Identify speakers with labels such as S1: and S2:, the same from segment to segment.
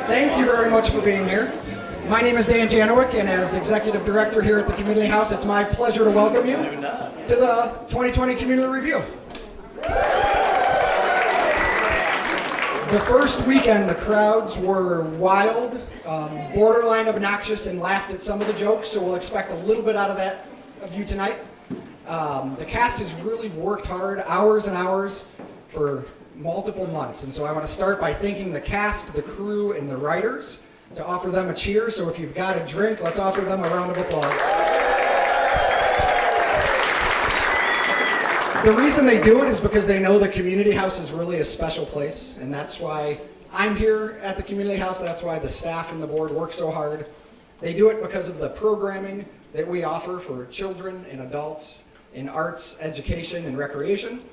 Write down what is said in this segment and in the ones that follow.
S1: Thank you very much for being here. My name is Dan Janowick, and as Executive Director here at the Community House, it's my pleasure to welcome you to the 2020 Community Review. The first weekend, the crowds were wild, borderline obnoxious, and laughed at some of the jokes, so we'll expect a little bit out of that of you tonight. The cast has really worked hard, hours and hours, for multiple months, and so I want to start by thanking the cast, the crew, and the writers to offer them a cheer. So if you've got a drink, let's offer them a round of applause. The reason they do it is because they know the Community House is really a special place, and that's why I'm here at the Community House. That's why the staff and the board work so hard. They do it because of the programming that we offer for children and adults in arts, education, and recreation.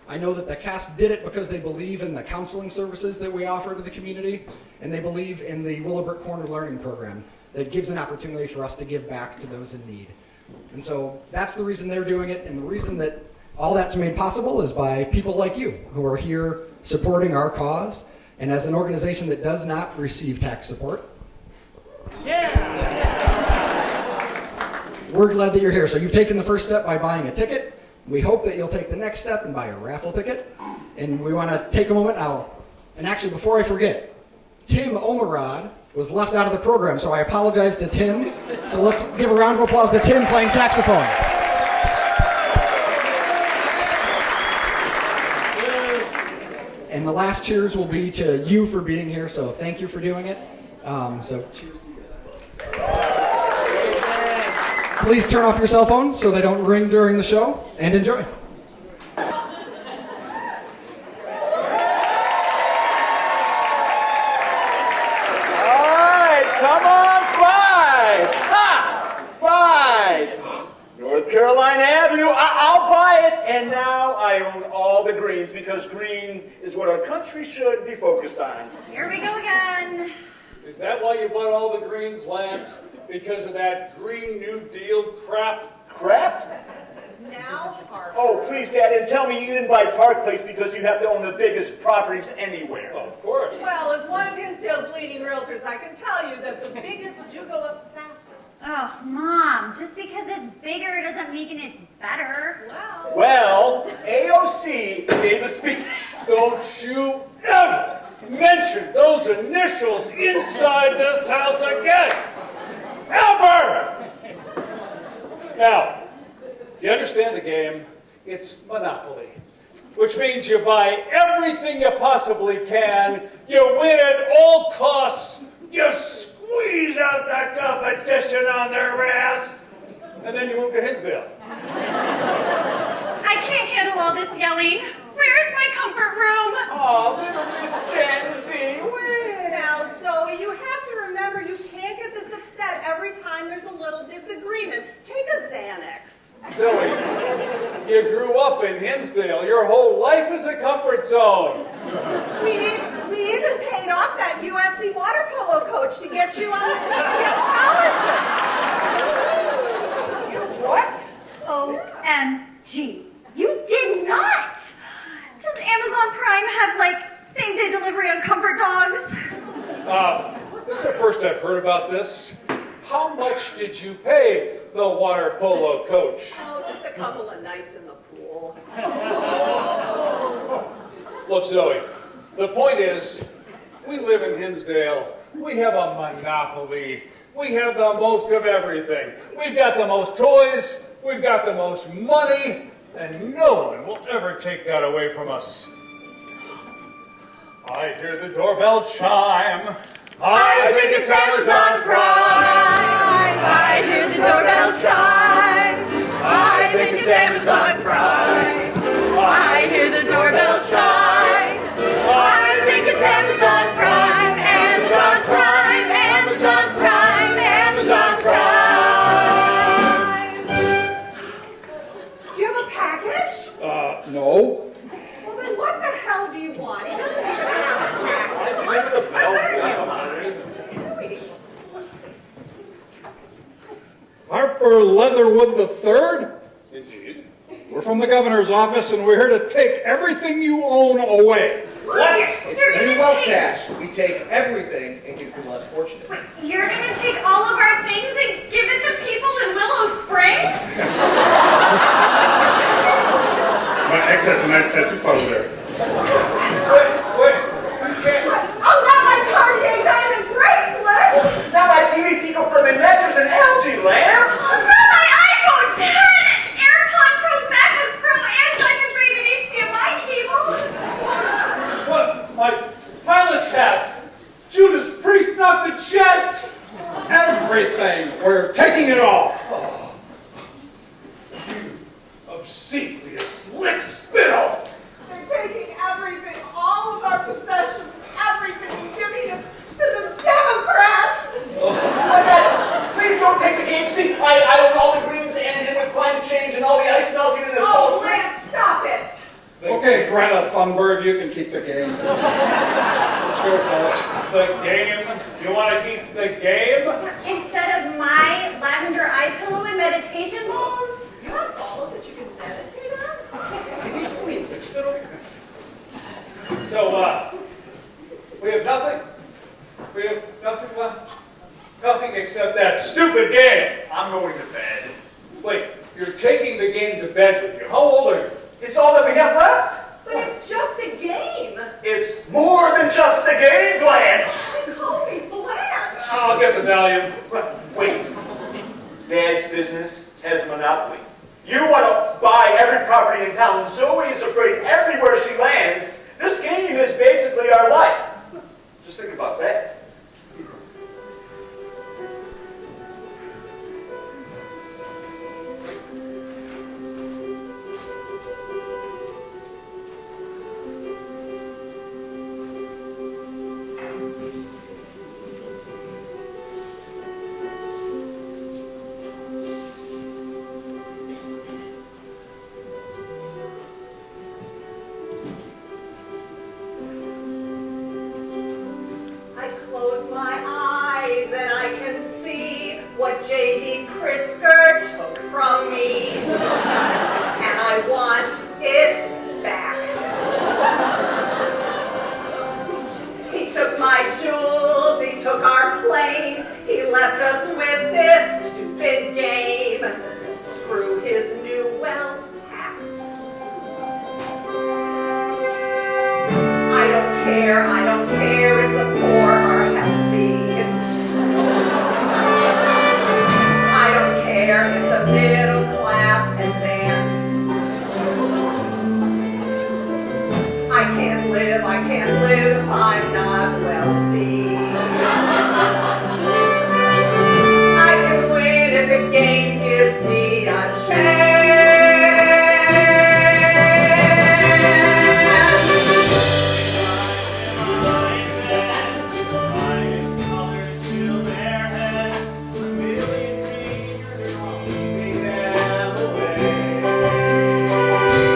S1: I know that the cast did it because they believe in the counseling services that we offer to the community, and they believe in the Willowbrook Corner Learning Program that gives an opportunity for us to give back to those in need. And so that's the reason they're doing it, and the reason that all that's made possible is by people like you who are here supporting our cause, and as an organization that does not receive tax support. We're glad that you're here. So you've taken the first step by buying a ticket. We hope that you'll take the next step and buy a raffle ticket. And we want to take a moment now. And actually, before I forget, Tim Omerod was left out of the program, so I apologize to Tim. So let's give a round of applause to Tim playing saxophone. And the last cheers will be to you for being here, so thank you for doing it. So cheers to you. Please turn off your cell phones so they don't ring during the show, and enjoy.
S2: All right, come on, 5. North Carolina Avenue, I'll buy it. And now I own all the greens because green is what our country should be focused on.
S3: Here we go again.
S4: Is that why you bought all the greens, Lance? Because of that Green New Deal crap?
S2: Crap?
S3: Now, Park.
S2: Oh, please, Dad, and tell me you didn't buy Park Place because you have to own the biggest properties anywhere.
S4: Oh, of course.
S5: Well, as one of Hinsdale's leading realtors, I can tell you that the biggest do go up fastest.
S3: Oh, Mom, just because it's bigger doesn't mean it's better.
S2: Well, AOC gave a speech.
S4: Don't you ever mention those initials inside this house again! Ever! Now, do you understand the game? It's Monopoly, which means you buy everything you possibly can, you win at all costs, you squeeze out that competition on their ass, and then you move to Hinsdale.
S3: I can't handle all this yelling. Where's my comfort room?
S2: Oh, little Miss Jancy,
S5: Now, Zoe, you have to remember you can't get this upset every time there's a little disagreement. Take a Xanax.
S4: Zoe, you grew up in Hinsdale. Your whole life is a comfort zone.
S5: We even paid off that USC water polo coach to get you on the champion scholarship. You what?
S3: OMG. You did not! Does Amazon Prime have, same-day delivery on comfort dogs?
S4: This is the first I've heard about this. How much did you pay the water polo coach?
S5: Oh, just a couple of nights in the pool.
S4: Look, Zoe, the point is, we live in Hinsdale. We have a monopoly. We have the most of everything. We've got the most toys. We've got the most money. And no one will ever take that away from us. I hear the doorbell chime. I think it's Amazon Prime.
S3: I hear the doorbell chime.
S4: I think it's Amazon Prime.
S3: I hear the doorbell chime. I think it's Amazon Prime. Amazon Prime. Amazon Prime. Amazon Prime.
S5: Do you have a package?
S4: No.
S5: Well, then what the hell do you want? He doesn't even have a package.
S4: It's a bell.
S6: Harper Leatherwood III?
S4: Indeed.
S6: We're from the
S4: governor's office, and we're here to take everything you own away.
S2: What?
S6: It's
S3: You're
S6: new
S3: gonna
S6: wealth
S3: take-
S6: tax. We take everything and give it to the less fortunate.
S3: You're gonna take all of our things and give it to people in Willow Springs?
S7: My ex has a nice tattoo parlor there.
S4: Wait, you can't.
S5: Oh, not my Cartier diamond bracelet!
S2: Now my TV fecal ferment mattress and algae lamps.
S3: Oh, not my iPhone 10! AirPod Pro's MacBook Pro and diamond-braided HDMI cable!
S4: What? My pilot's hat! Judas Priest, not the jet! Everything! We're taking it all! You obsequious lick spittle!
S5: They're taking everything, all of our possessions, everything, and giving it to the Democrats!
S2: Oh my God, please don't take the game. See, I own all the greens and with climate change and all the ice melting in this
S5: Oh,
S2: whole thing.
S5: Lance, stop it!
S4: Okay, Greta Thunberg, you can keep the game. Let's go, fellas. The game? You want to keep the game?
S3: Instead of my lavender eye pillow and meditation bowls?
S5: You have balls that you can meditate on?
S4: So, we have nothing? We have nothing left? Nothing except that stupid game.
S2: I'm going to bed.
S4: Wait, you're taking the game to bed with you. How old are you?
S2: It's all that we have left.
S5: But it's just a game!
S2: It's more than just a game, Blanche.
S5: They call me Blanche!
S4: I'll get the volume.
S2: Wait. Dad's business has a monopoly. You want to buy every property in town. Zoe is afraid everywhere she lands. This game is basically our life. Just think about that.
S5: I close my eyes and I can see what J.D. Pritzker took from me. And I want it back. He took my jewels, he took our plane, he left us with this stupid game. Screw his new wealth tax. I don't care if the poor are healthy. I don't care if the middle class advance. I can't live if I'm not wealthy. I can win if the game gives me a chance.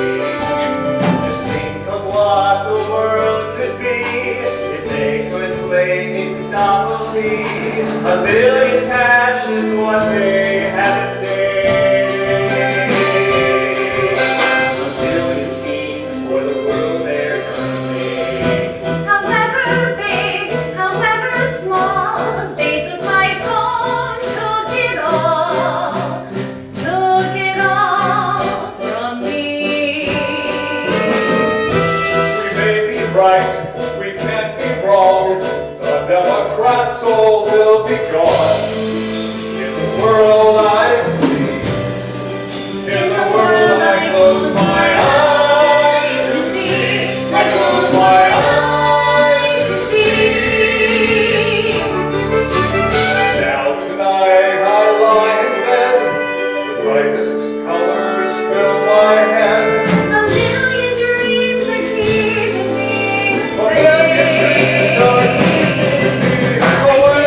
S2: Just think of what the world could be if they could play Hinsdopoly. A billion cash is what they have at stake. A billion schemes for the world they're gonna make.
S3: However big, however small, they took my phone, took it all from me.
S4: We may be right, we can't be wrong. The Democrat soul will be gone. In the world I see, in the world I close my eyes to see. I close my eyes to see. Now tonight I lie in bed, the brightest colors fill my head.
S3: A million dreams are keeping me
S4: A million dreams are
S3: awake.
S4: keeping me awake.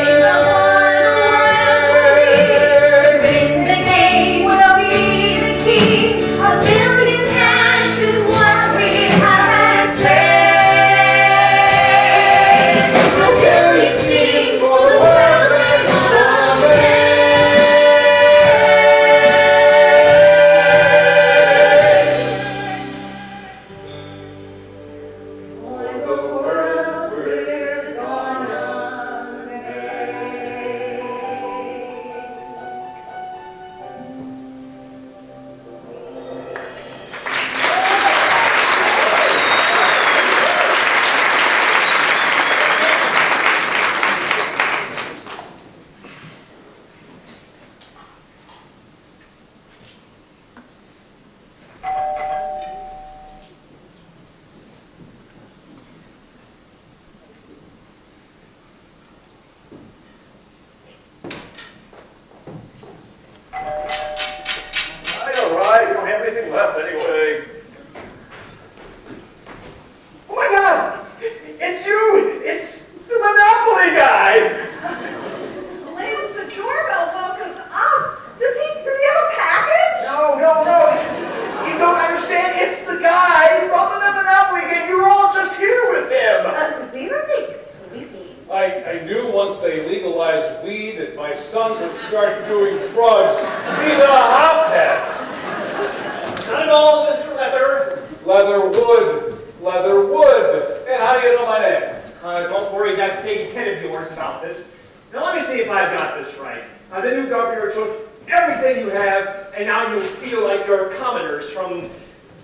S4: Leatherwood. Leatherwood. And how do you know my name?
S2: Don't worry that big head of yours about this. Now let me see if I've got this right. The new governor took everything you have, and now you feel like you're commoners from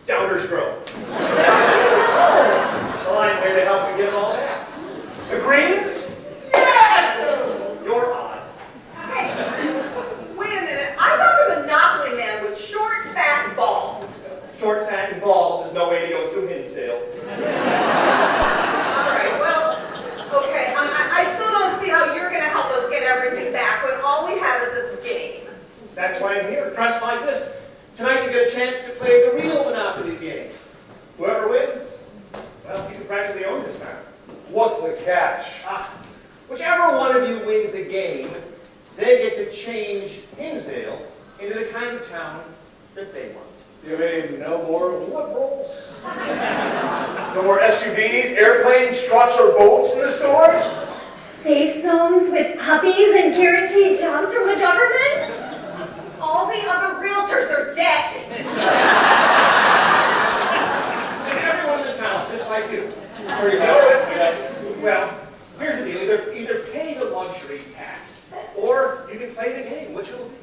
S2: Downers Grove. Well, I'm here to help you get all that. The Greens? Yes! You're odd.
S5: Hey, wait a minute. I thought the Monopoly man was short, fat, and bald.
S2: Short, fat, and bald. There's no way to go through Hinsdale.
S5: All right, well, okay. I still don't see how you're going to help us get everything back when all we have is this game.
S2: That's why I'm here. Dressed like this. Tonight you get a chance to play the real Monopoly game. Whoever wins, well, you can practically own this time.
S4: What's the catch?
S2: Whichever one of you wins the game, they get to change Hinsdale into the kind of town that they want.
S4: You mean no more liberals?
S2: No more SUVs, airplanes, trucks, or boats in the stores?
S3: Safe zones with puppies and guaranteed jobs from the government?
S5: All the other realtors are dead.
S2: It's everyone in the town, just like you.
S4: Pretty
S2: You
S4: much.
S2: know it? Well, here's the deal. Either pay the luxury tax, or you can play the game. Which will be?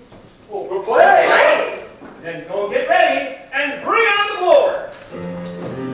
S4: Well, we'll play.
S5: Right?
S2: Then go get ready and bring on the board.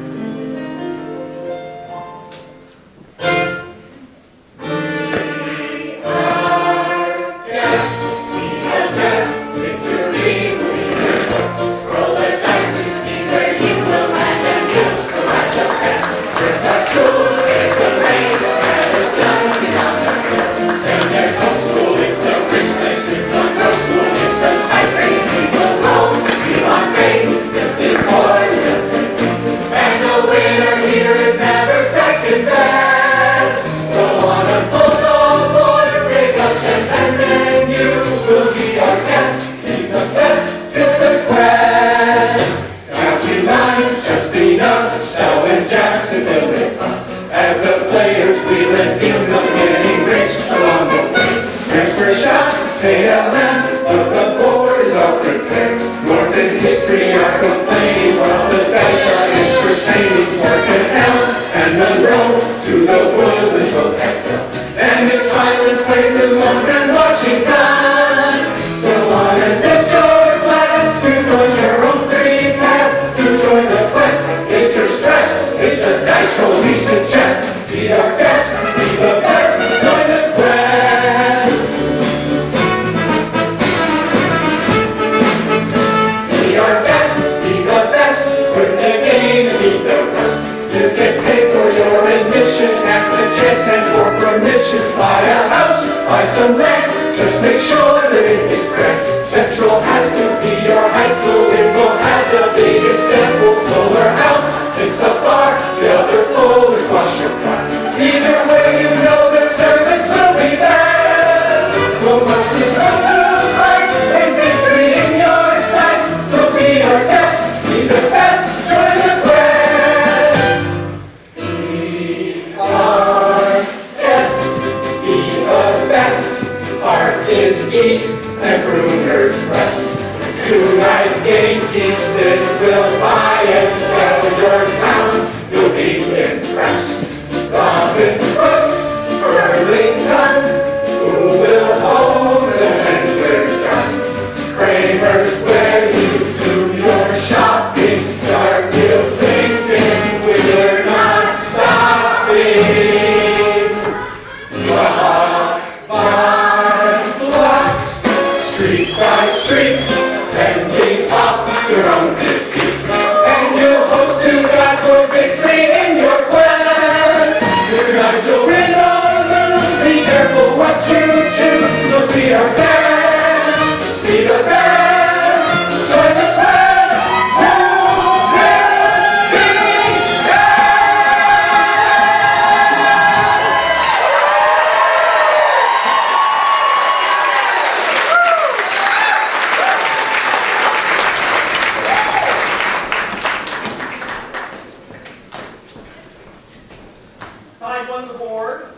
S2: Side one to the board.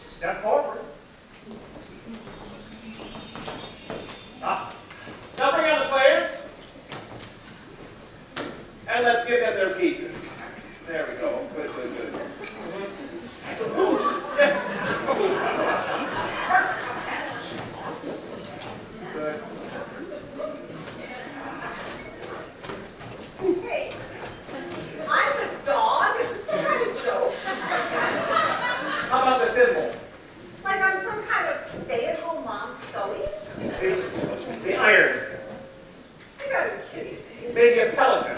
S2: Step forward. Now bring on the players.
S6: And let's give them their pieces. There we go. Good, good, good. Yes. Good.
S5: Hey, I'm the dog? Is this some kind of joke?
S6: How about the thimble?
S5: Like I'm some kind of stay-at-home mom sewing?
S6: The iron.
S5: You gotta be kidding me.
S6: Maybe a Peloton.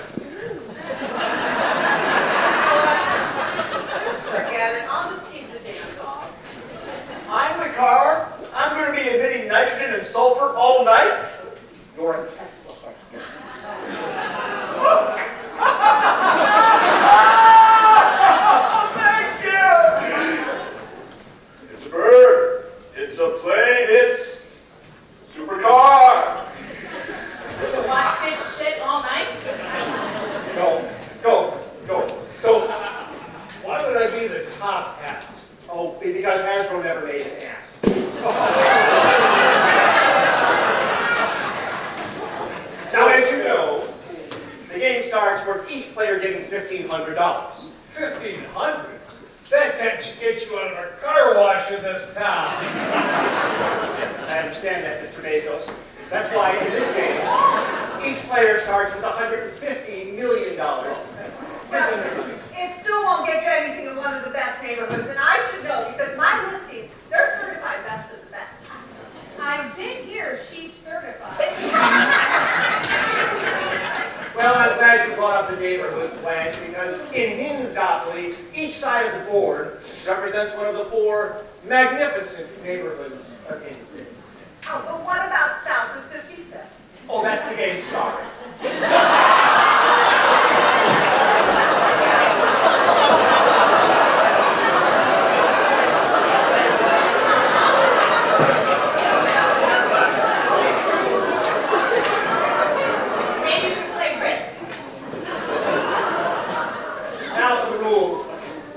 S5: Just forget it. I'll just keep the damn dog.
S2: I'm the car. I'm going to be emitting nitrogen and sulfur all night.
S6: You're a Tesla.
S2: Thank you. It's a bird. It's a plane. It's a supercar.
S3: To watch this shit all night?
S6: Go, go, go.
S4: So, why would I be the top hat?
S6: Oh, because Hasbro never made an ass. Now, as you know, the game starts with each player getting $1,500.
S4: 1,500? That can't get you out of a car wash in this town.
S6: Yes, I understand that, Mr. Bezos. That's why in this game, each player starts with $150 million.
S5: Well, it still won't get you anything in one of the best neighborhoods, and I should know because my listings, they're certified best of the best. I did hear she's certified.
S6: Well, I'm glad you brought up the neighborhood, Blanche, because in Hinsdopoly, each side of the board represents one of the 4 magnificent neighborhoods of Hinsdale.
S5: Oh, but what about south of 55th?
S6: Oh, that's the game star.
S3: Maybe we play Risk.
S6: Now for the rules.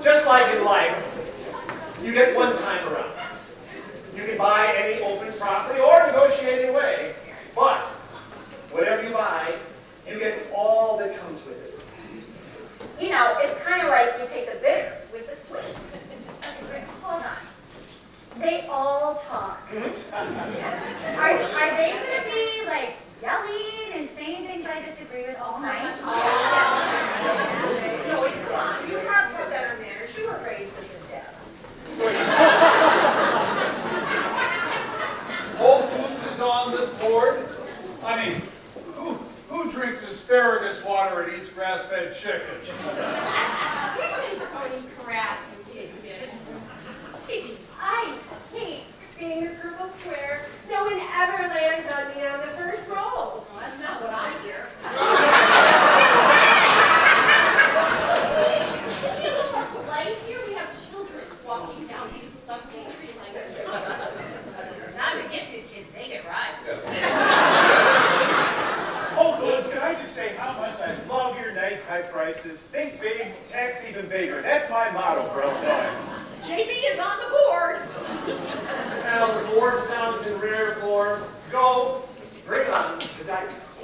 S6: Just like in life, you get one time around. You can buy any open property or negotiate it away. But whatever you buy, you get all that comes with it.
S8: You know, it's kind of like you take the bitter with the sweet. Hold on. They all talk. Are they going to be like yelling and saying things I disagree with all night?
S5: So, come on, you have to have better manners. You were raised as a deb.
S4: Whole Foods is on this board. I mean, who drinks asparagus water and eats grass-fed chickens?
S3: Chickens don't harass you kids. Jeez.
S5: I hate being a purple square. No one ever lands on me on the first roll. Well, that's not what I hear.
S9: To be a little more polite here, we have children walking down these lovely tree-lined streets.
S3: Not the gifted kids, they get rides.
S2: Whole Foods, can I just say how much I love your nice high prices? Think big, tax even bigger. That's my motto for Illinois.
S5: JB is on the board.
S6: Now the board sounds in rare form. Go, bring on the dice.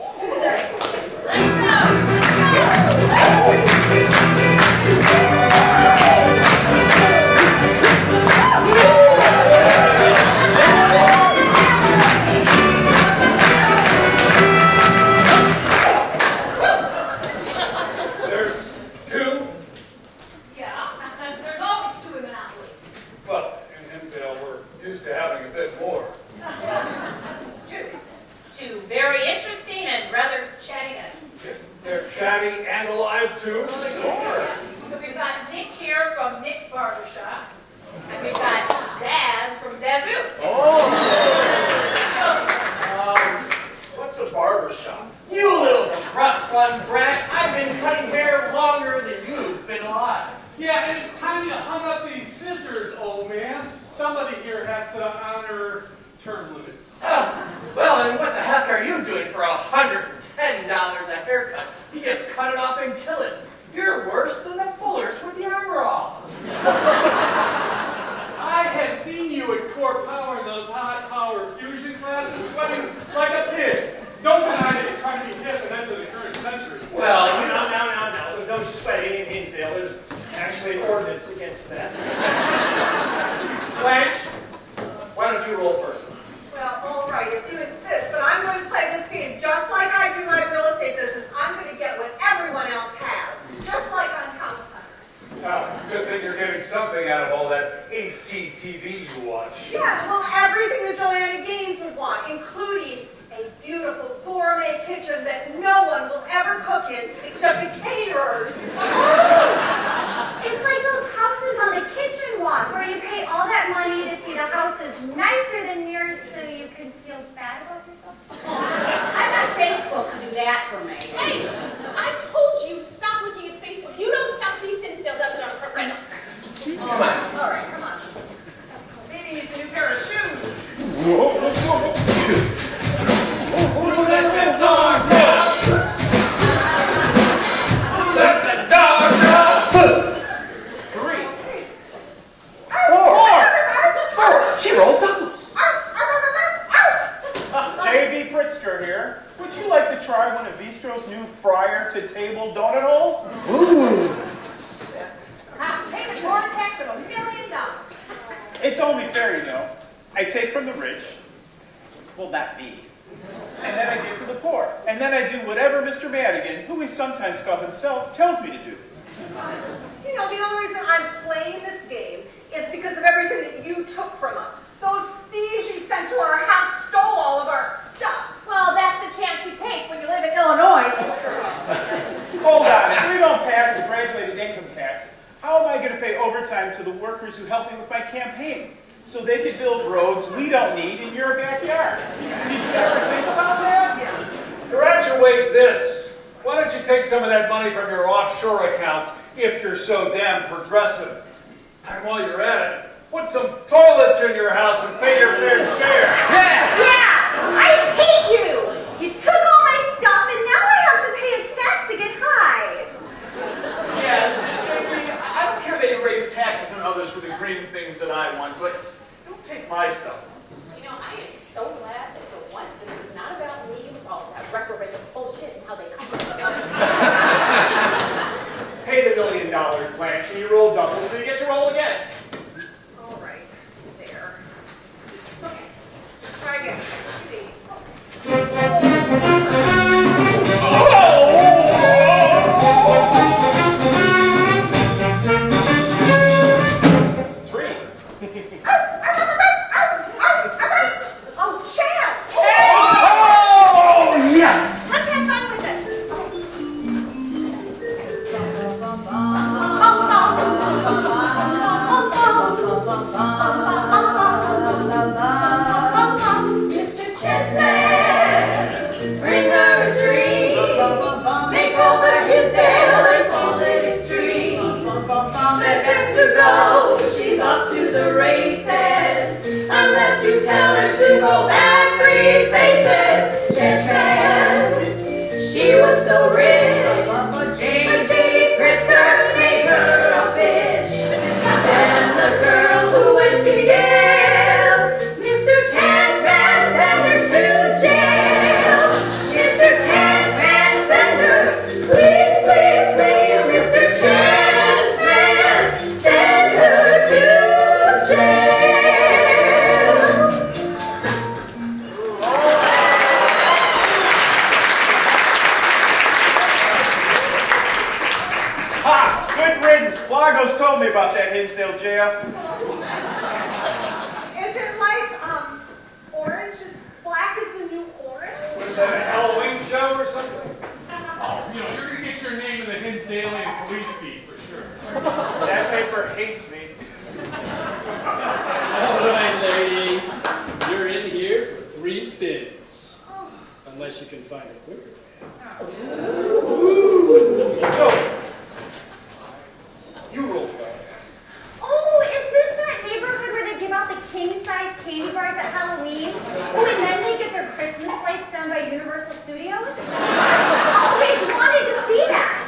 S4: There's 2.
S5: Yeah, there's always 2 in Monopoly.
S4: Well, in Hinsdale, we're used to having a bit more.
S3: 2 very interesting and rather chatty guys.
S4: They're chatty and alive, too.
S3: So we've got Nick here from Nick's Barbershop, and we've got Zaz from Zazu.
S2: What's a barber shop?
S10: You little trust fund brat! I've been cutting hair longer than you've been alive.
S11: Yeah, and it's time you hung up these scissors, old man. Somebody here has to honor term limits.
S10: Well, and what the heck are you doing for $110 a haircut? You just cut it off and kill it. You're worse than the pullers with the overall.
S11: I have seen you at Core Power in those high power fusion classes, sweating like a pig. Don't deny that you're trying to be hip and enter the current century.
S10: Well, you
S6: Now, actually an ordinance against that. Blanche, why don't you roll first?
S5: Well, all right, if you insist, but I'm going to play this game just like I do my real estate business. I'm going to get what everyone else has, just like on House Hunters.
S4: Oh, good thing you're getting something out of all that HGTV you watch.
S5: Yeah, well, everything that Joanna Gaines would want, including a beautiful gourmet kitchen that no one will ever cook in except the caterers.
S8: It's like those houses on the kitchen walk where you pay all that money to see the houses nicer than yours so you can feel bad about yourself.
S3: I got Facebook to do that for me.
S9: Hey, I told you, stop looking at Facebook. You know Southeast Hinsdale does it on purpose.
S10: Come on.
S5: All right, come on. Maybe he needs a new pair of shoes.
S11: Who let the dog out? Who let the dog out?
S6: 3. 4.
S10: She rolled doubles.
S2: J.B. Pritzker here. Would you like to try one of Vistro's new fryer-to-table donut holes?
S5: Payment more tax of $1 million.
S2: It's only fair, you know. I take from the rich. Well, not me. And then I give to the poor. And then I do whatever Mr. Madigan, who he sometimes calls himself, tells me to do.
S5: You know, the only reason I'm playing this game is because of everything that you took from us. Those thieves you sent to our house stole all of our stuff. Well, that's the chance you take when you live in Illinois.
S2: Hold on. If we don't pass the graduated income tax, how am I going to pay overtime to the workers who help me with my campaign? So they could build roads we don't need in your backyard. Did you ever think about that?
S4: Graduate this. Why don't you take some of that money from your offshore accounts if you're so damn progressive? And while you're at it, put some toilets in your house and pay your fair share.
S8: Yeah, I hate you. You took all my stuff and now I have to pay a tax to get high.
S12: Yeah, JB, I don't care they raise taxes on others for the green things that I want, but don't take my stuff.
S9: You know, I am so glad that for once this is not about me with all that reprobate bullshit and how they come up with it.
S6: Pay the $1 million, Blanche, and you roll double, so you get to roll again.
S5: All right, there. Okay, let's try again. Let's see. Oh, chance!
S10: Oh, yes!
S8: Let's have fun with this.
S3: Mr. Chestnut, bring her a dream. Make over Hinsdale and call it extreme. That gets to go, she's off to the races. Unless you tell her to go back 3 spaces. Chestnut, she was so rich. J.G. Pritzker made her a bitch. And the girl who went to Yale, Mr. Chance Van send her to jail. Mr. Chance Van send her, please, please, please, Mr. Chance Van send her to jail.
S2: Ha! Good riddance. Blagos told me about that Hinsdale jail.
S5: Is it like, orange is black as the new orange?
S4: Is that a Halloween show or something?
S11: Oh, you know, you're going to get your name in the Hinsdalean police beat for sure.
S2: That paper hates me.
S13: All right, lady. You're in here for 3 spins. Unless you can find a quicker way.
S6: So, you roll.
S8: Oh, is this that neighborhood where they give out the king-size candy bars at Halloween? Oh, and then they get their Christmas lights done by Universal Studios? I always wanted to see that.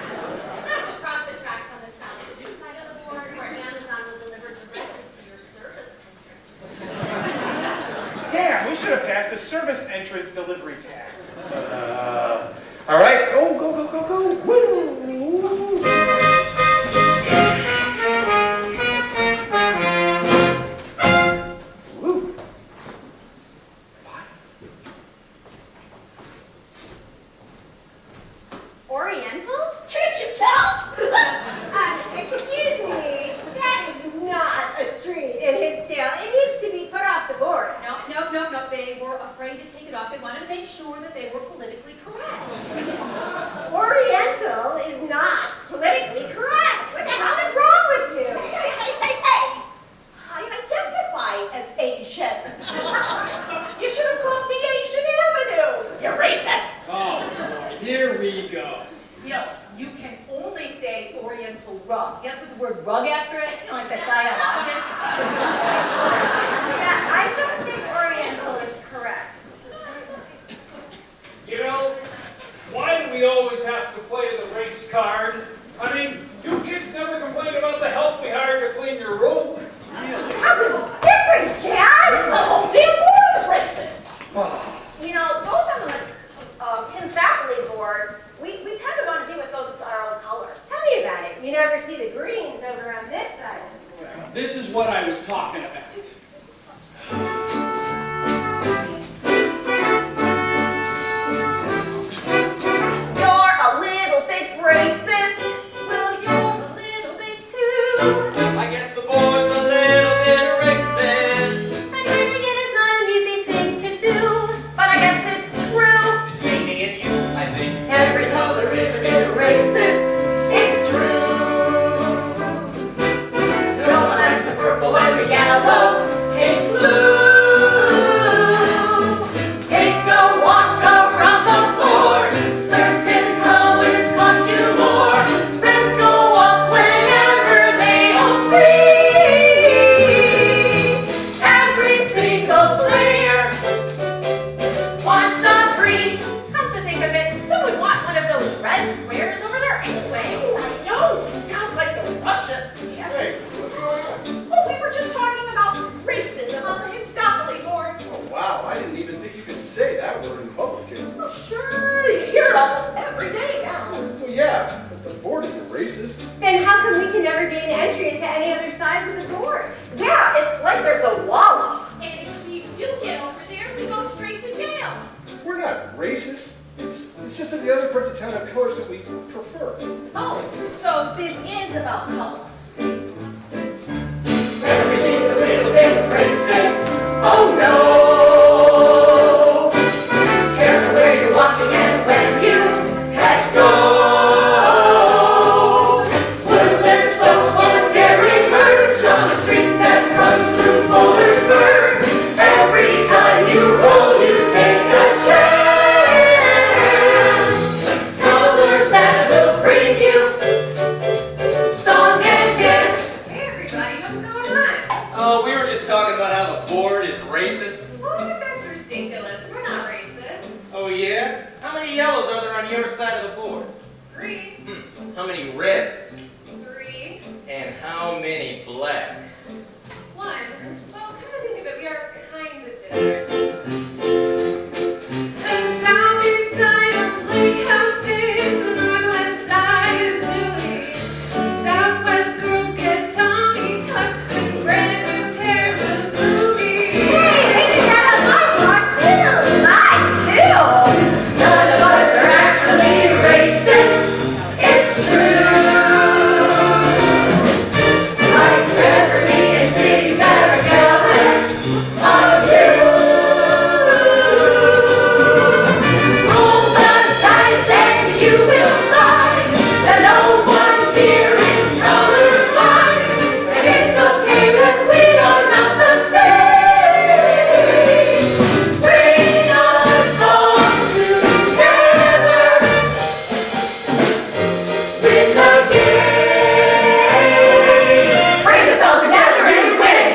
S9: That's across the tracks on the south, this side of the board, where Amazon will deliver directly to your service entrance.
S2: Damn, we should have passed a service entrance delivery tax.
S10: All right, go, go, go, go, go. Woo.
S5: can only say Oriental rug. Yet with the word rug after it, you know, like that dialogic.
S8: Yeah, I don't think Oriental is correct.
S4: You know, why do we always have to play the race card? I mean, you kids never complain about the help we hired to clean your room.
S8: That was different, Dad!
S9: The whole damn board was racist. You know, those on the Hinsdopoly board, we tend to want to be with those of our own color.
S5: Tell me about it. You never see the greens over on this side.
S13: This is what I was talking about.
S9: You're a little bit racist. Well, you're a little bit too.
S14: I guess the board's a little bit racist.
S9: Admitting it is not an easy thing to do, but I guess it's true.
S14: Between me and you, I think
S9: Every color is a bit racist. It's true. No one likes the purple and the yellow, pink, blue. Take a walk around the board. Certain colors cost you more. Friends go up whenever they agree. Every single player wants the free. Come to think of it, who would want one of those red squares over there anyway? I know, it sounds like the Russians.
S6: Hey, what's going on?
S5: Oh, we were just talking about racism on the Hinsdopoly board.
S6: Oh, wow, I didn't even think you could say that word in public.
S5: Oh, sure, you hear it almost every day now.
S6: Well, yeah, but the board isn't racist.
S5: Then how come we can never gain entry into any other sides of the board?
S9: Yeah, it's like there's a wall up.
S3: And if we do get over there, we go straight to jail.
S6: We're not racist. It's just that the other parts of town have colors that we prefer.
S5: Oh, so this is about color.
S9: Everything's a little bit racist. Oh no! Careful where you're walking and when you pass go. Woodlands folks won't dare emerge on the street that runs through Fullersburg. Every time you roll, you take a chance. Colors that will bring you song and dance.
S3: Hey, everybody, what's going on?
S14: Oh, we were just talking about how the board is racist.
S3: Oh, that's ridiculous. We're not racist.
S14: Oh, yeah? How many yellows are there on your side of the board?
S3: 3,
S14: How many reds?
S3: 3,
S14: And how many blacks?
S3: 1. Well, come to think of it, we are kind of different. The southeast side owns lake houses, the northwest side is newly. Southwest girls get Tommy tucks and brand new pairs of boobies.
S5: Hey, they did that on my block too.
S9: Mine too. None of us are actually racist. It's true. Like Beverly and cities that are jealous of you. Roll the dice and you will find that no one here is colorblind. And it's okay that we are not the same. Bring us all together with the game. Bring us all together and win.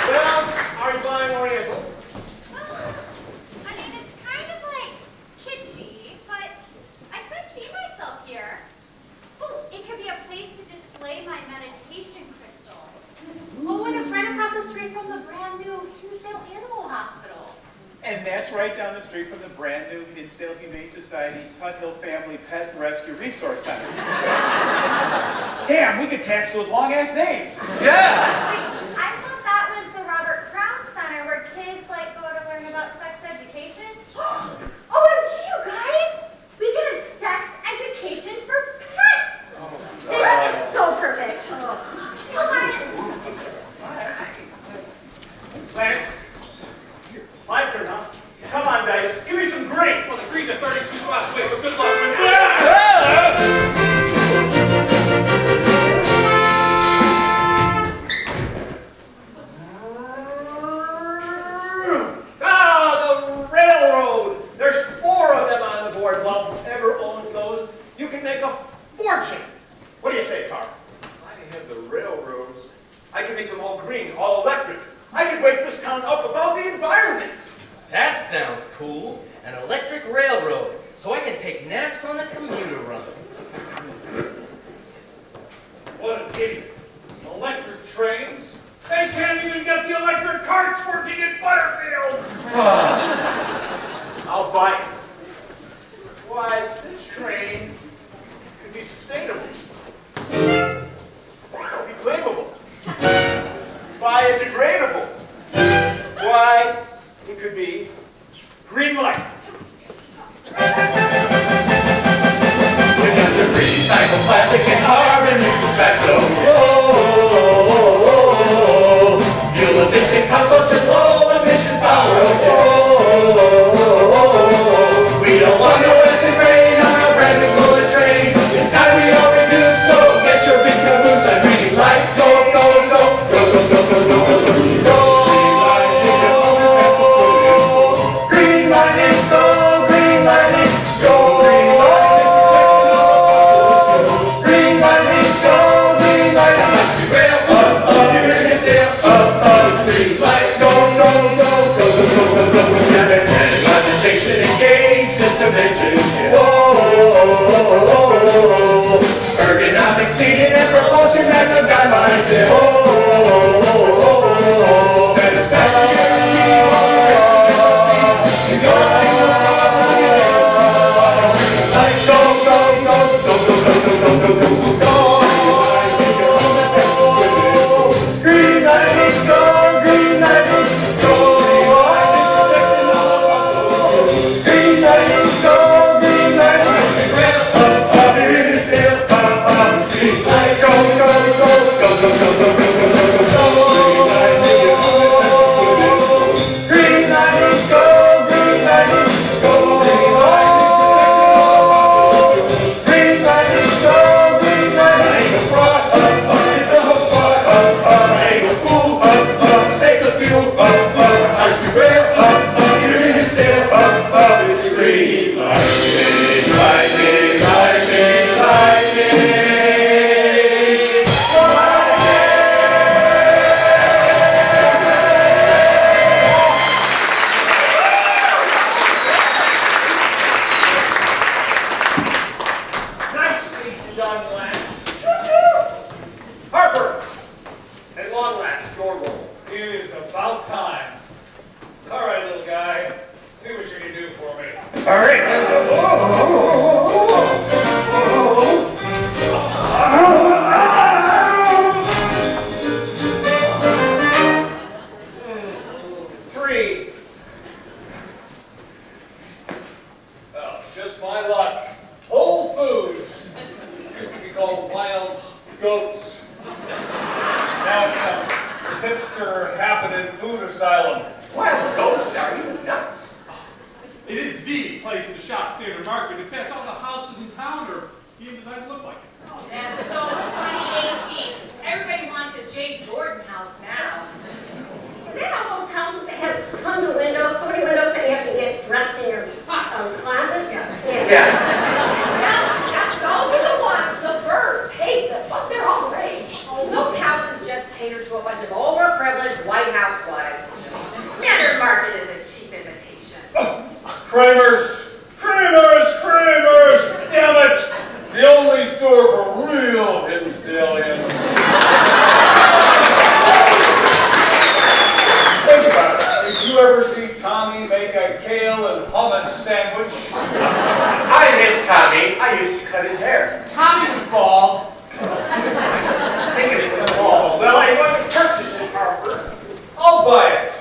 S6: Well, are you buying Oriental?
S8: I mean, it's kind of like kitschy, but I could see myself here. Oh, it could be a place to display my meditation crystals.
S9: Oh, and it's right across the street from the brand new Hinsdale Animal Hospital.
S12: And that's right down the street from the brand new Hinsdale Humane Society Tuthill Family Pet Rescue Resource Center. Damn, we could tax those long-ass names.
S13: Yeah!
S8: Wait, I thought that was the Robert Crown Center where kids like go to learn about sex education. OMG, you guys! We could have sex education for pets! This is so perfect. Come on.
S6: Clarence? My turn, huh? Come on, guys. Give me some green.
S11: Well, the green's at 32 spots away, so good luck with
S14: cool, an electric railroad, so I can take naps on the commuter runs.
S4: What an idiot. Electric trains? They can't even get the electric carts working in Butterfield!
S12: I'll buy it. Why, this train could be sustainable, reclaimable, biodegradable. Why, it could be green light.
S9: Because of recycled plastic and carbon neutral track, so fuel efficient compost and low emissions power. We don't want no acid rain on our brand new bullet train. It's time we all reduce, so get your big caboose on green light. Go, go, go, go, go, go, go, go, go, go. Green light is go, green light is go. Green light is go, green light is rail up, here it is there, up, it's green light, go, go, go, go, go, go, go, go, go. Vegetation engaged, system engine, whoa. Ergonomic seating and promotion and the guidelines, whoa. Satisfaction guarantee, go, go, go, go, go, go, go, go, go, go, go. Green light is go, green light is go. Green light is go, green light is up, here it is still, up, green light, go, go, go, go, go, go, go, go, go, go, go. Green light is go, green light is go. Green light is go, green light is go. Get the hose far, ain't no fool, save the fuel, high speed rail, here it is still, it's green lightning, lightning, lightning, lightning.
S6: Nicely done, lad. Harper, at long last, your role.
S4: It is about time. All right, little guy. See what you can do for me.
S9: All right.
S6: 3.
S4: Oh, just my luck. Whole Foods used to be called Wild Goats. Now it's some hipster happening food asylum.
S10: Wild goats, are you nuts?
S11: It is the place to shop standard market. In fact, all the houses in town are even designed to look like it.
S3: That's so 2018. Everybody wants a Jay Jordan house now.
S8: Is that all those houses that have tons of windows, so many windows that you have to get dressed in your closet?
S10: Yeah.
S5: Those are the ones, the birds hate them, but they're all rage. Those houses just cater to a bunch of overprivileged white housewives. Standard market is a cheap imitation.
S4: Kramers! Kramers! Kramers! Damn it! The only store for real Hinsdalians. Think about it. Did you ever see Tommy make a kale and hummus sandwich?
S10: I miss Tommy. I used to cut his hair.
S11: Tommy was bald.
S10: Think of it as a
S6: Oh, well, I want to purchase it, Harper.
S4: I'll buy it.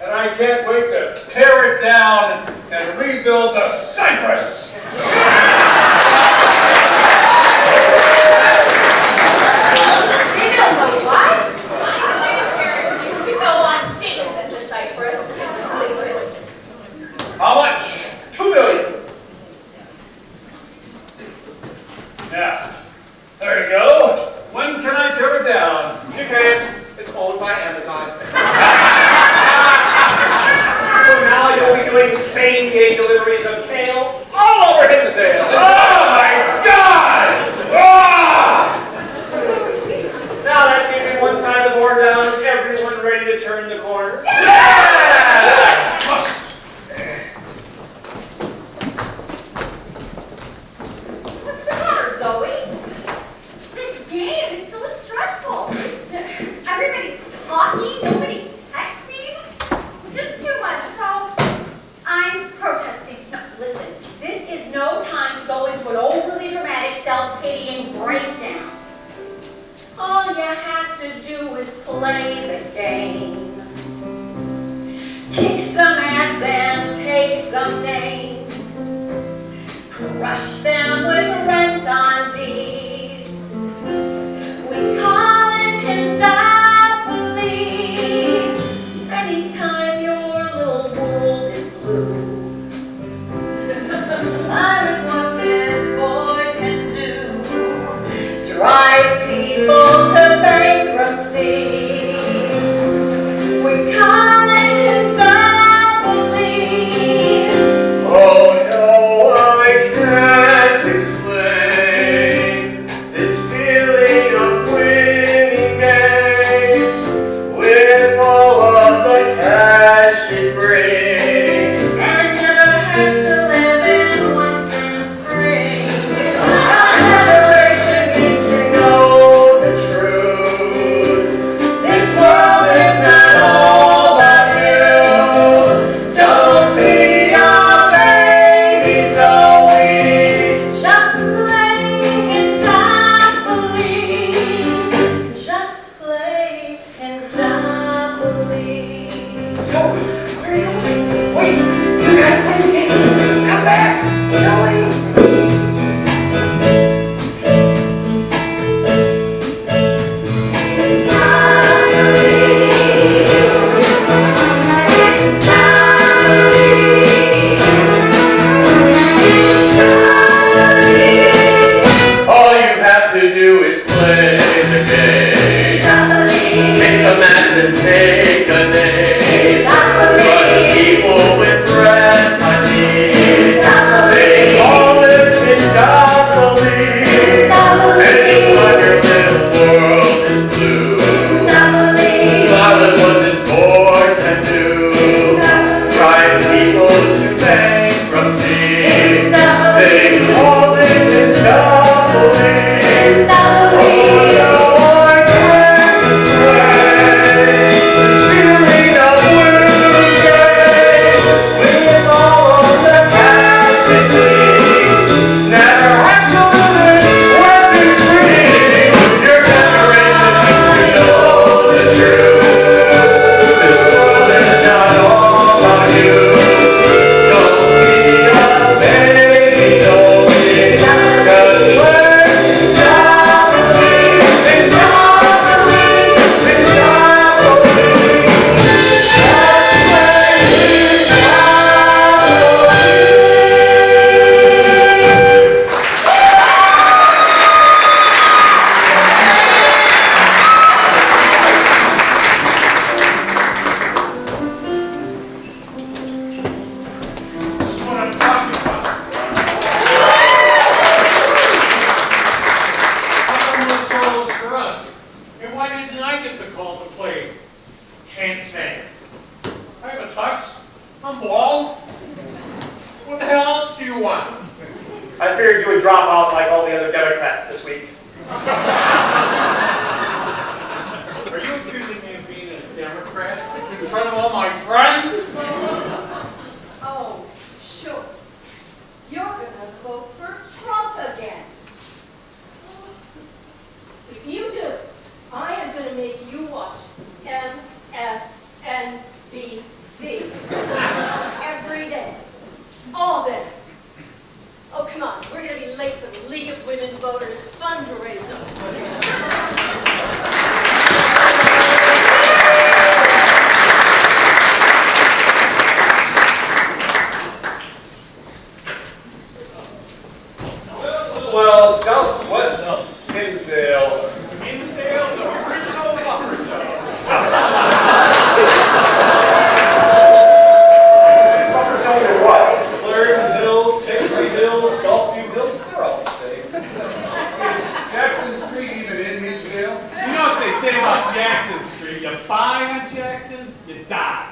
S4: And I can't wait to tear it down and rebuild the Cypress.
S8: Rebuild the what?
S3: My grandparents used to go on dates at the Cypress.
S4: How much?
S6: $2 million.
S4: Yeah. There you go. When can I tear it down?
S6: You can't. It's owned by Amazon. So now you'll be doing same-day deliveries of kale all over Hinsdale.
S4: Oh my God! Ah!
S6: Now that's even one side of the board down. Is everyone ready to turn the corner?
S4: Yeah!
S3: brings. And you don't have to live in Western Springs. Our generation needs to know the truth. This world is not all about you. Don't be a baby, Zoe. Just play and stop believing. Just play and stop believing.
S10: Zoe, where are you going? Wait, you gotta play the game. Come back, Zoe.
S3: All you have to do is play the game. Mix a match and take a name. But people with red money, they call it Hinsdopoly. Anyone your little world is blue. Smile at what this boy can do. Drive people to bankruptcy. They call it Hinsdopoly. Oh, no, I can't explain the feeling of losing with all of the past in me. Never have to live in Western Springs. Your generation needs to know the truth. This world is not all about you. Don't be a baby, don't be. 'Cause we're
S11: This is what I'm talking about. How come those solos for us? And why didn't I get the call to play Chansay? I have a tux. I'm bald. What the hell else do you want?
S6: I figured you would drop out like all the other Democrats this week.
S11: Are you accusing me of being a Democrat in front of all my friends?
S5: Oh, sure. You're gonna vote for Trump again. If you do, I am gonna make you watch MSNBC every day, all day. Oh, come on, we're gonna be late for the League of Women Voters fundraiser.
S4: Well, southwest of Hinsdale.
S12: Hinsdale's original buffer zone.
S6: Buffer zone or what?
S12: Clarendon Hills, Hickory Hills, Gulfview Hills, they're all the same.
S4: Jackson Street even in Hinsdale?
S11: You know what they say about Jackson Street? You buy on Jackson, you die.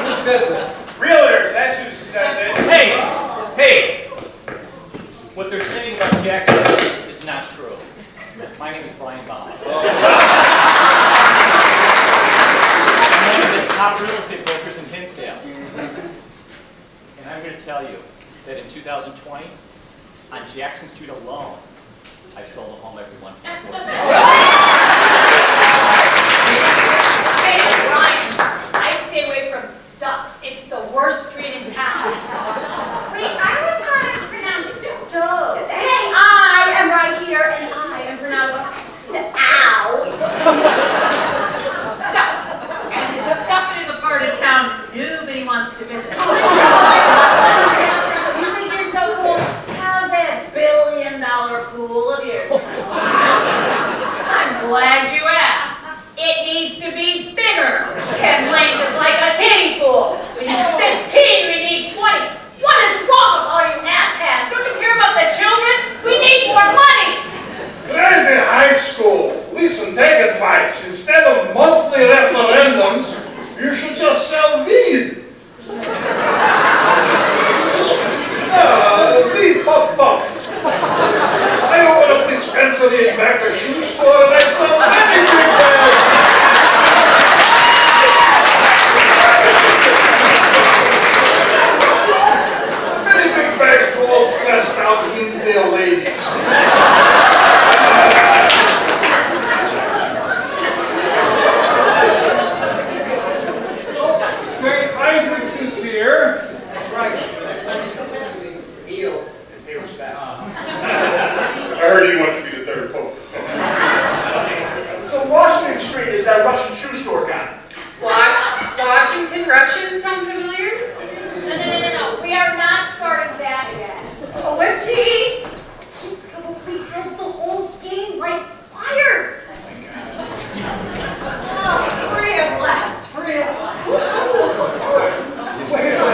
S4: Who says that?
S6: Realtors, that's who says it.
S10: Hey! What they're saying about Jackson is not true. My name is Brian Baum. I'm one of the top real estate brokers in Hinsdale. And I'm going to tell you that in 2020, on Jackson Street alone, I've sold a home every 1.4 seconds.
S5: Hey, Brian, I'd stay away from stuff. It's the worst street in town.
S8: Wait, I always thought it was pronounced stove.
S5: Hey, I am right here, and I am pronounced ow. Stuff. And stuff is a part of town nobody wants to visit. You think you're so cool? How's that $1 billion pool of yours? I'm
S3: Did Russian sound familiar?
S5: No. We are not starting that yet.
S8: OMG! He probably has the whole game like fire.
S5: Oh, free at last, free at last.
S4: Wait a minute.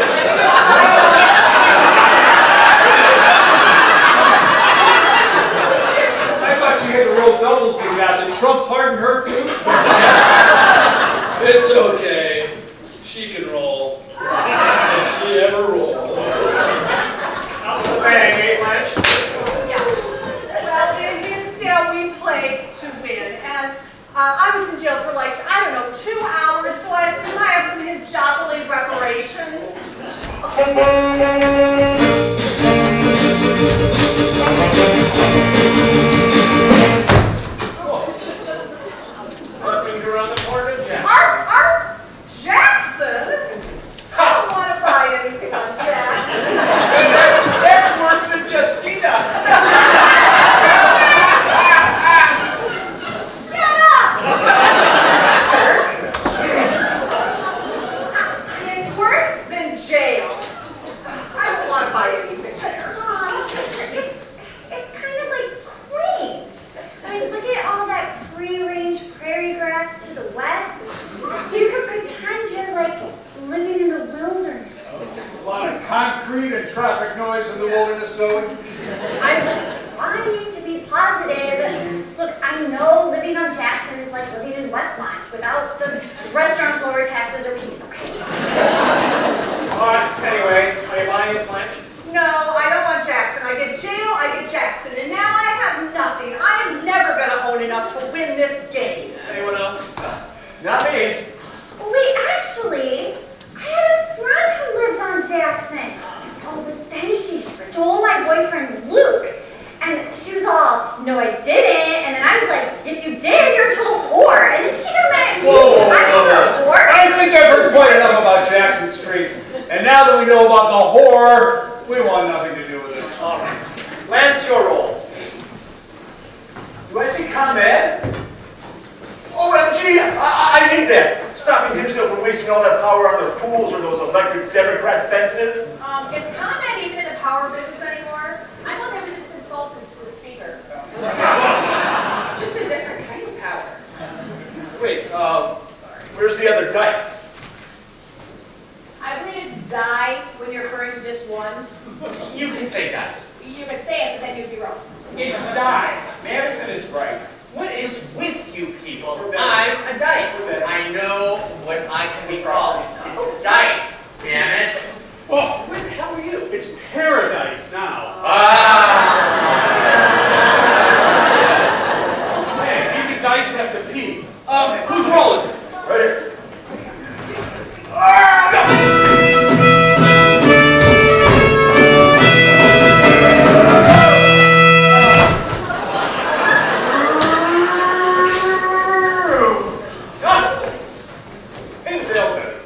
S4: I thought she had the real doubles figured out. Did Trump pardon her too?
S13: It's okay. She can roll. If she ever rolls.
S6: Out with the bang, eh, Blanche?
S5: Yeah. Well, in Hinsdale, we played to win, and I was in jail for like, I don't know, 2 hours, so I assume I have some Hinsdopoly reparations.
S6: What brings you around the corner, Jack?
S5: Our Jackson? I don't want to buy anything on Jackson.
S12: That's worse than Justina.
S5: Shut up! Sir? It's worse than jail. I don't want to buy anything there.
S8: It's kind of like quaint. I mean, look at all that free-range prairie grass to the west. You could pretend you're like living in the wilderness.
S4: A lot of concrete and traffic noise in the wilderness, Zoe.
S8: I was trying to be positive. Look, I know living on Jackson is like living in Westmont without the restaurant's lower taxes or peace, okay?
S6: All right, anyway, are you buying it, Blanche?
S5: No, I don't want Jackson. I get jail, I get Jackson, and now I have nothing. I am never going to own enough to win this game.
S6: Anyone else? Not me.
S8: Oh, wait, actually, I had a friend who lived on Jackson. Oh, but then she stole my boyfriend, Luke. And she was all, no, I didn't. And then I was like, yes, you did. You're a total whore. And then she got mad at me.
S4: Whoa,
S8: I called her a whore.
S4: I think I've heard quite enough about Jackson Street. And now that we know about the whore, we want nothing to do with it.
S6: All right. Lance, your roll. Do I see ComEd? OMG, I need that. Stopping Hinsdale from wasting all that power on their pools or those electric Democrat fences.
S5: Is ComEd even in the power business anymore? I thought they were just consultants to the speaker.
S3: It's just a different kind of power.
S12: Wait, where's the other dice?
S5: I believe it's die when you're referring to just one.
S11: You can say dice.
S5: You could say it, but then you'd be wrong.
S11: It's die.
S12: Madison is right.
S11: What is with you people?
S12: We're better.
S11: I'm a dice.
S12: We're better.
S11: I know what I can be called. It's dice. Damn it.
S13: Oh,
S11: Where the hell are you?
S13: it's paradise now.
S4: Hey, maybe dice have to pee. Whose roll is it?
S12: Right here.
S6: Hinsdale said it.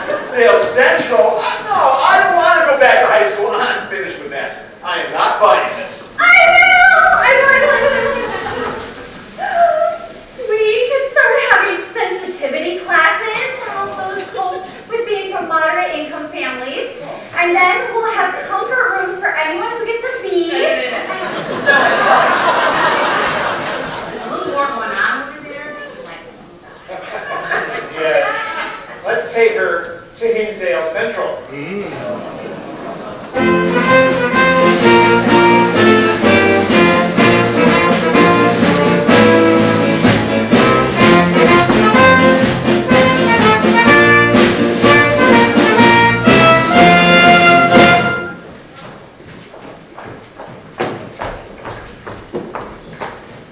S12: Hinsdale Central? No, I don't want to go back to high school. I'm finished with that. I am not buying this.
S8: I know. We could start having sensitivity classes to help those cope with being from moderate income families. And then we'll have comfort rooms for anyone who gets a B.
S3: There's a little more going on over there.
S6: Yes. Let's take her to Hinsdale Central.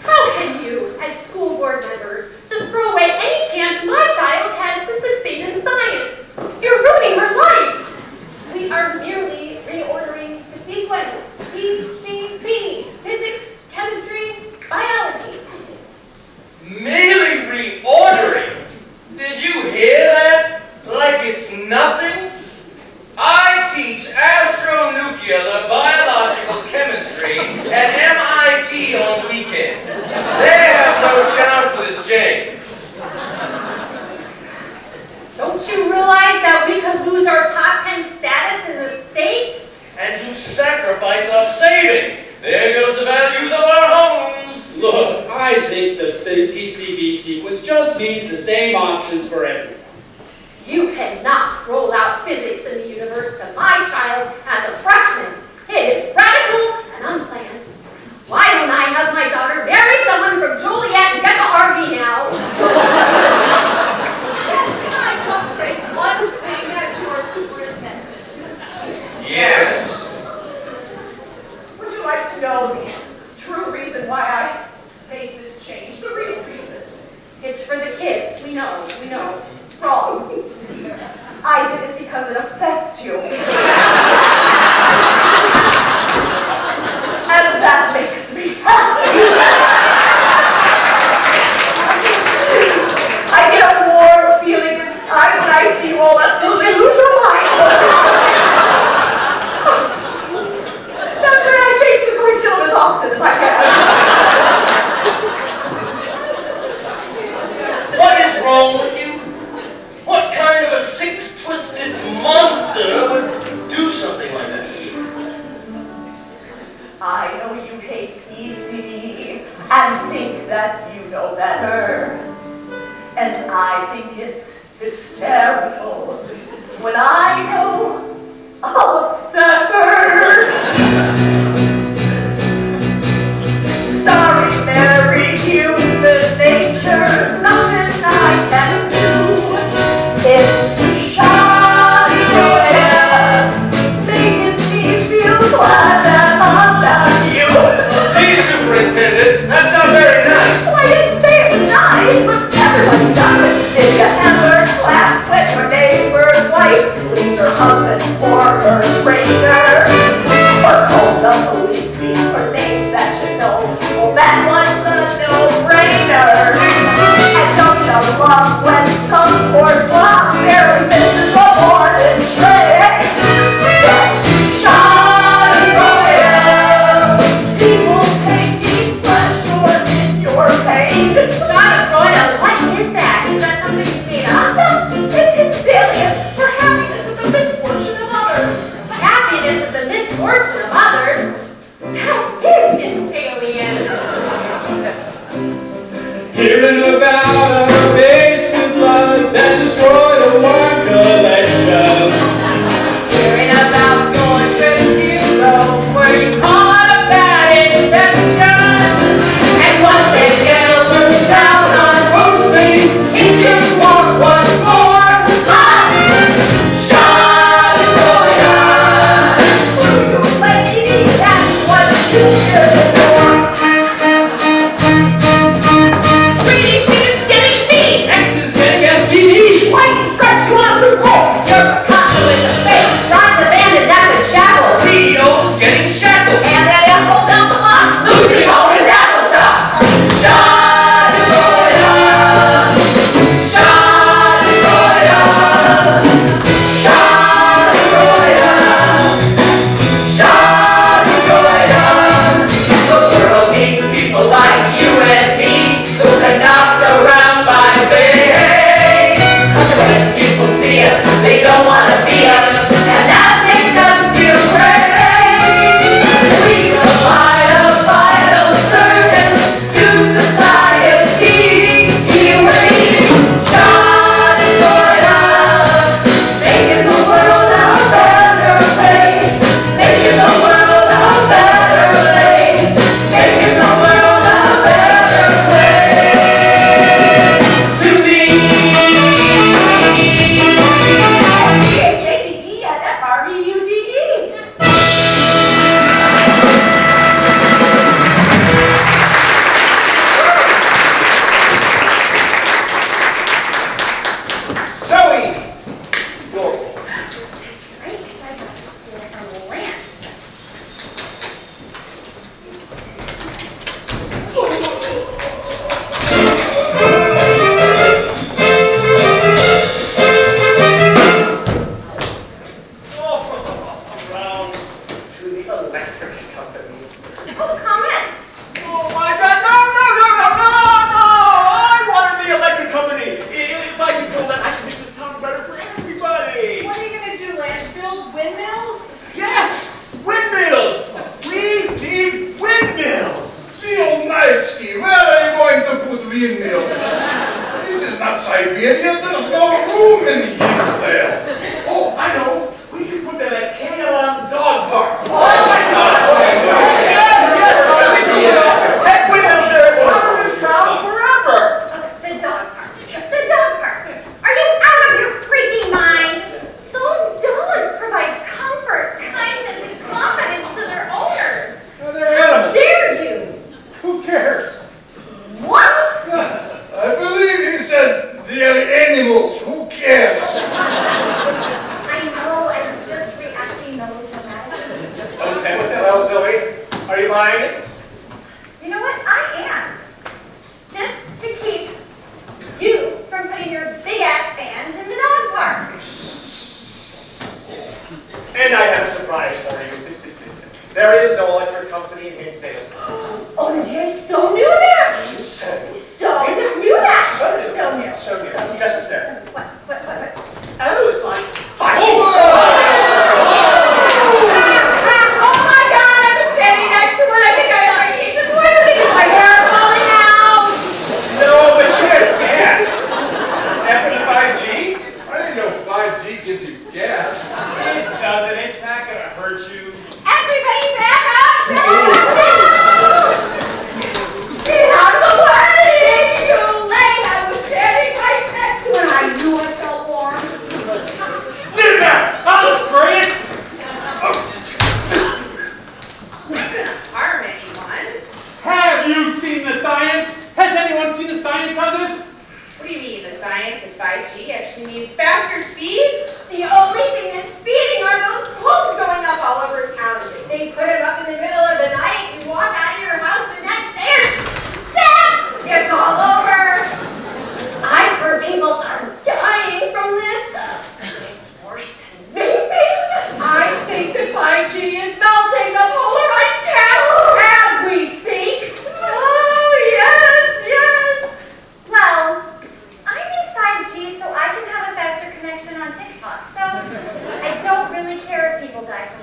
S3: How can you, as school board members, just throw away any chance my child has to succeed in science? You're ruining her life.
S8: We
S13: TV sequence just needs the same options for everyone.
S3: You cannot roll out physics in the universe to my child as a freshman. It is radical and unplanned. Why don't I have my daughter marry someone from Juliet and get the RV now?
S5: Can I just say one thing as your superintendent?
S11: Yes.
S5: Would you like to know the true reason why I made this change? The real reason?
S3: It's for the kids. We know.
S5: Wrong. I did it because it upsets you. And that makes me happy. I get a warm feeling inside when I see you all absolutely lose your minds. That's why I change the curriculum as often as I can.
S14: What is wrong with you? What kind of a sick, twisted monster would do something like that?
S5: I know you hate PC and think that you know better. And I think it's hysterical when I know I'll upset her. Sorry, Mary, human nature, nothing I can do. It's shoddy forever, making me feel glad that I'm not you.
S14: Gee, Superintendent, that's not very nice.
S5: Well, I didn't say it was nice, but everybody does it. Did you ever clap when your neighbor's wife leaves her husband for her trainer? Or call the police beat for names that you know? Well, that was a no-brainer. And don't you love when some poor slop barely misses a morning trick? That's shoddy royal. People taking pleasure in your pain.
S3: Schadenfreude, what is that? Is that something you made up?
S5: It's Hinsdalian for happiness and the misfortune of others.
S3: Happiness at the misfortune of others? That is Hinsdalian.
S13: Hearing about a base
S11: This is not Siberia. There's no room in Hinsdale.
S12: Oh, I know. We could put them at KLM Dog Park.
S5: Oh my gosh!
S12: Yes. Ted Windmills are covered this town forever.
S8: The dog park. The dog park. Are you out of your freaking mind? Those dogs provide comfort, kindness, and confidence to their owners.
S4: Well, they're animals.
S8: Dare you?
S4: Who cares?
S8: What?
S11: I believe he said they're animals. Who cares?
S8: I know, I was just reacting melodramatically.
S6: Oh, Sam, what the hell, Zoe? Are you buying it?
S8: You know what? I am. Just to keep you from putting your big-ass fans in the dog park.
S6: And I have a surprise for you. There is no electric company in Hinsdale.
S8: OMG, I so knew that! So knew that! So new.
S6: So new. Guess what's there?
S8: What?
S6: Oh, it's like 5G.
S5: Oh my God! I've been standing next to one. I think I have radiation poisoning. Is my hair falling out?
S6: No, but you had gas. Is that for the 5G?
S11: I didn't know 5G gives you gas.
S6: It doesn't. It's not going to hurt you.
S5: Everybody back up! Get out of the way! It's too late! I was standing right next to it. I knew I felt warm.
S11: Sit down. I'll spray it.
S5: I'm not gonna harm anyone.
S11: Have you seen the science? Has anyone seen the science on this?
S5: What do you mean, the science of 5G actually means faster speeds? The only thing that's speeding are those poles going up all over town. They put them up in the middle of the night. You walk out of your house the next day, and zap! It's all over.
S8: I've heard people are dying from this. It's worse than vaping.
S5: I think that 5G is melting the polar ice caps as we speak. Oh, yes.
S8: Well, I need 5G so I can have a faster connection on TikTok. So I don't really care if people die from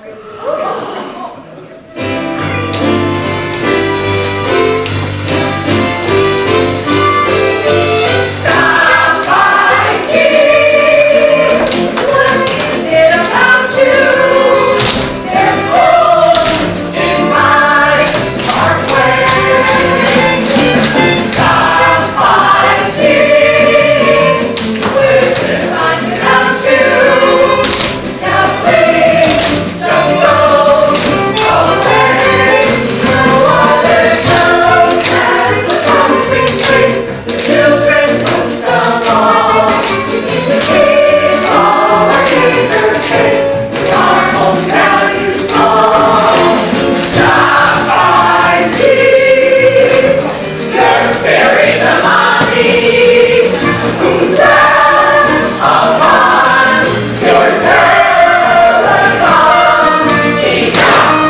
S9: Stop 5G. What is it about you? There's hope in my parkway. Stop 5G. We're gonna find without you. Now please just go away. No other town has the concrete place. The children post along. To keep all our neighbors safe. Our home values all. Stop 5G. You're sparing the mommies who drown upon your telephone. Enough.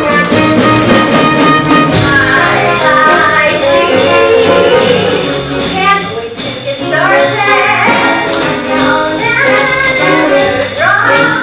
S8: Can't wait to get started. I'll never drop the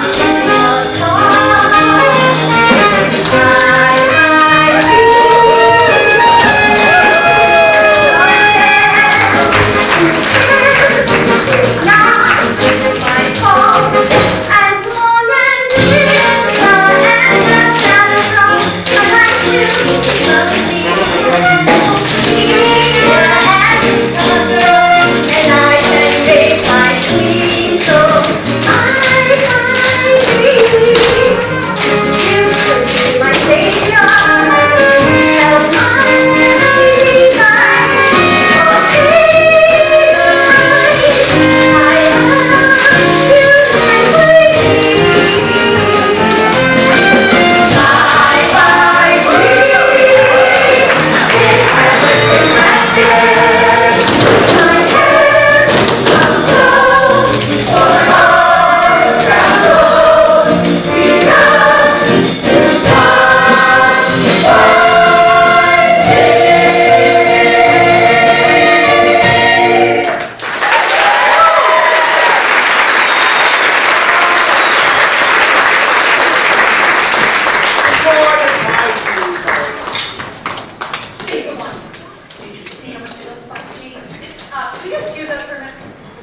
S5: Could you excuse us for a minute?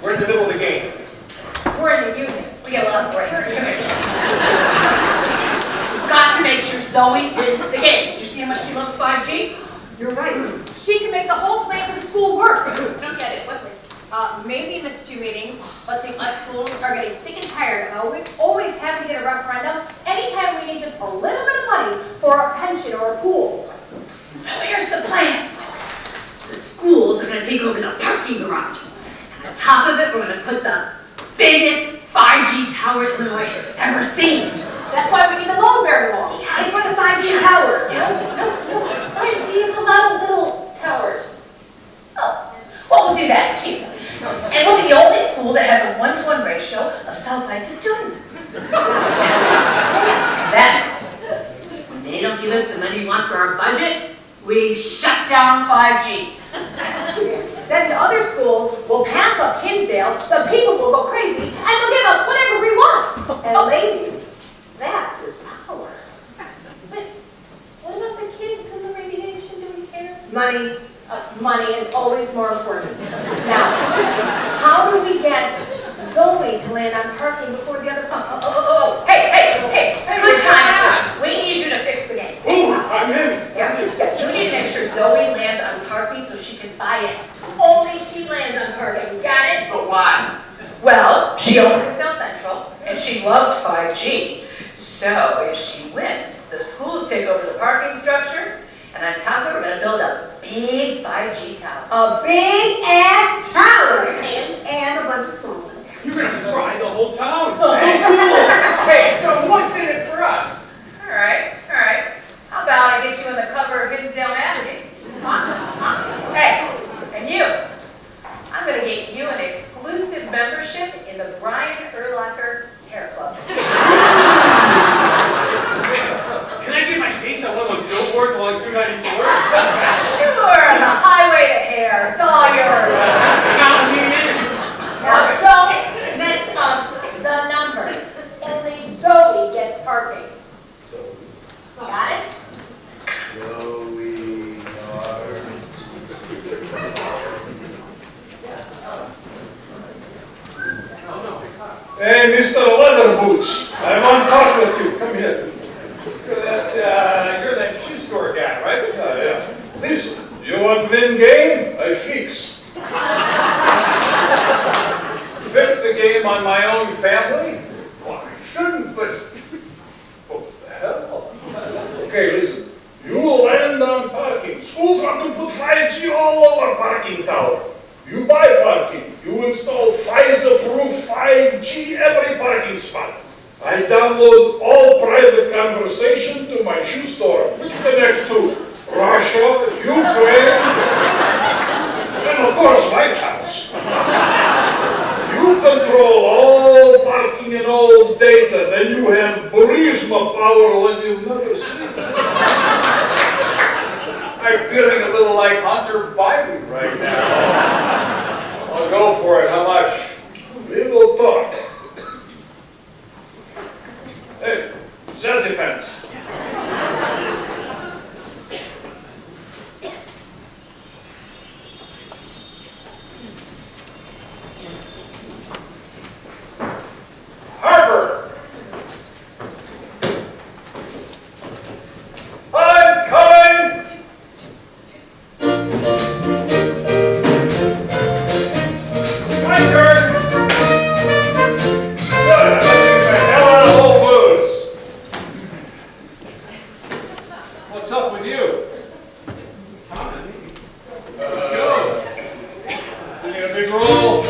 S6: We're in the middle of a game.
S3: We're in the union. We get a lot of breaks. Come here. Got to make sure Zoe wins the game. Did you see how much she loves 5G?
S5: You're right. She can make the whole plan for the school work.
S3: I don't get it. What?
S5: Maybe miss a few meetings, but see, us schools are getting sick and tired of always having to get a referendum anytime we need just a little bit of money for a pension or a pool.
S3: So here's the plan. The schools are going to take over the parking garage. And on top of it, we're going to put the biggest 5G tower Illinois has ever seen.
S5: That's why we need the load-bearing wall.
S3: Yes.
S5: It's for the 5G tower.
S3: No. 5G is a lot of little towers. Oh, well, we'll do that too. And we'll be the only school that has a 1-to-1 ratio of cell site to students. And then, when they don't give us the money we want for our budget, we shut down 5G.
S5: Then the other schools will pass up Hinsdale, the people will go crazy, and they'll give us whatever we want. And ladies, that is power.
S3: But what about the kids and the radiation? Do we care?
S5: Money. Money is always more important. Now, how do we get Zoe to land on parking before the other...
S3: Hey, good time. We need you to fix the game.
S4: Ooh, I'm in.
S3: Yeah, you need to make sure Zoe lands on parking so she can buy it. Only she lands on parking, got it?
S14: But why?
S3: Well, she owns Hinsdale Central, and she loves 5G. So if she wins, the schools take over the parking structure, and on top of it, we're going to build a big 5G tower.
S5: A big-ass tower! And a bunch of small ones.
S4: You're gonna fry the whole town.
S6: Hey, so what's in it for us?
S3: All right. How about I get you on the cover of Hinsdale magazine? Hey, and you. I'm going to get you an exclusive membership in the Brian Urlacher Hair Club.
S4: Can I get my face on one of those billboards along 294?
S3: Sure, the highway to hair. It's all yours.
S4: Count me in.
S5: Now, don't mess up the numbers. Only Zoe gets parking. Got it?
S7: Hey, Mr. Leather Boots, I want to talk with you. Come here.
S4: You're that shoe store guy, right?
S7: Yeah. Listen, you want win game? I fix.
S4: Fix the game on my own family? Well, I shouldn't, but what the hell?
S7: Okay, listen. You will land on parking. Schools want to put 5G all over parking tower. You buy parking. You install FISA-proof 5G every parking spot. I download all private conversation to my shoe store, which connects to Russia, Ukraine, and of course White House. You control all parking and all data, then you have Burisma power like you've never seen.
S4: I'm feeling a little like Hunter Biden right now. I'll go for it. How much?
S7: We will talk. Hey, Jazzy Pants.
S4: Harper! I'm coming! My turn! Good, I'm getting the hell out of Whole Foods. What's up with you? Let's go. You need a big roll?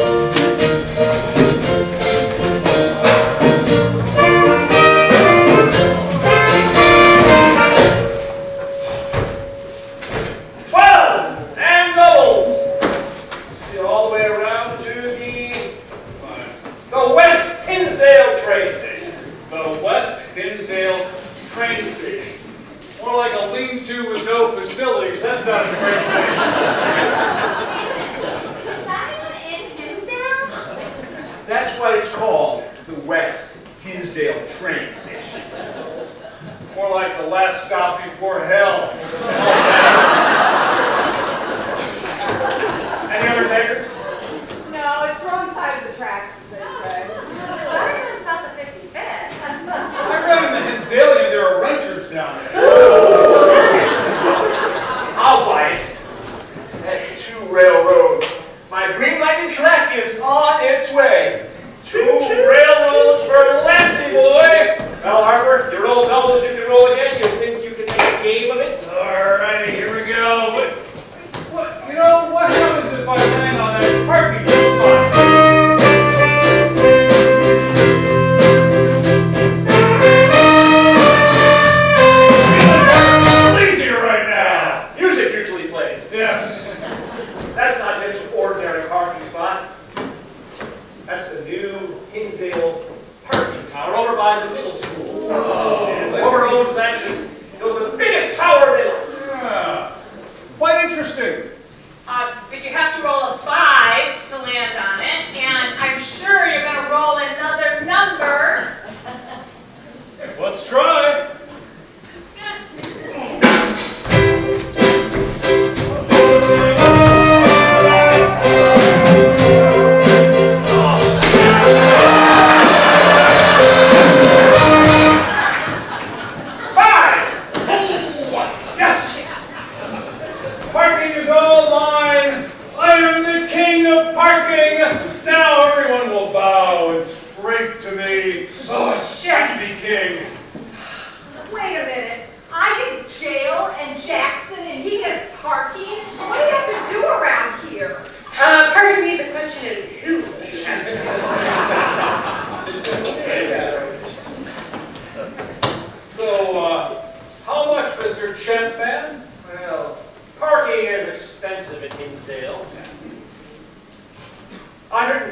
S4: With no facilities, that's not a train station.
S8: Is that even in Hinsdale?
S12: That's why it's called the West Hinsdale train station.
S4: More like the last stop before hell.
S6: Any other takers?
S5: No, it's wrong side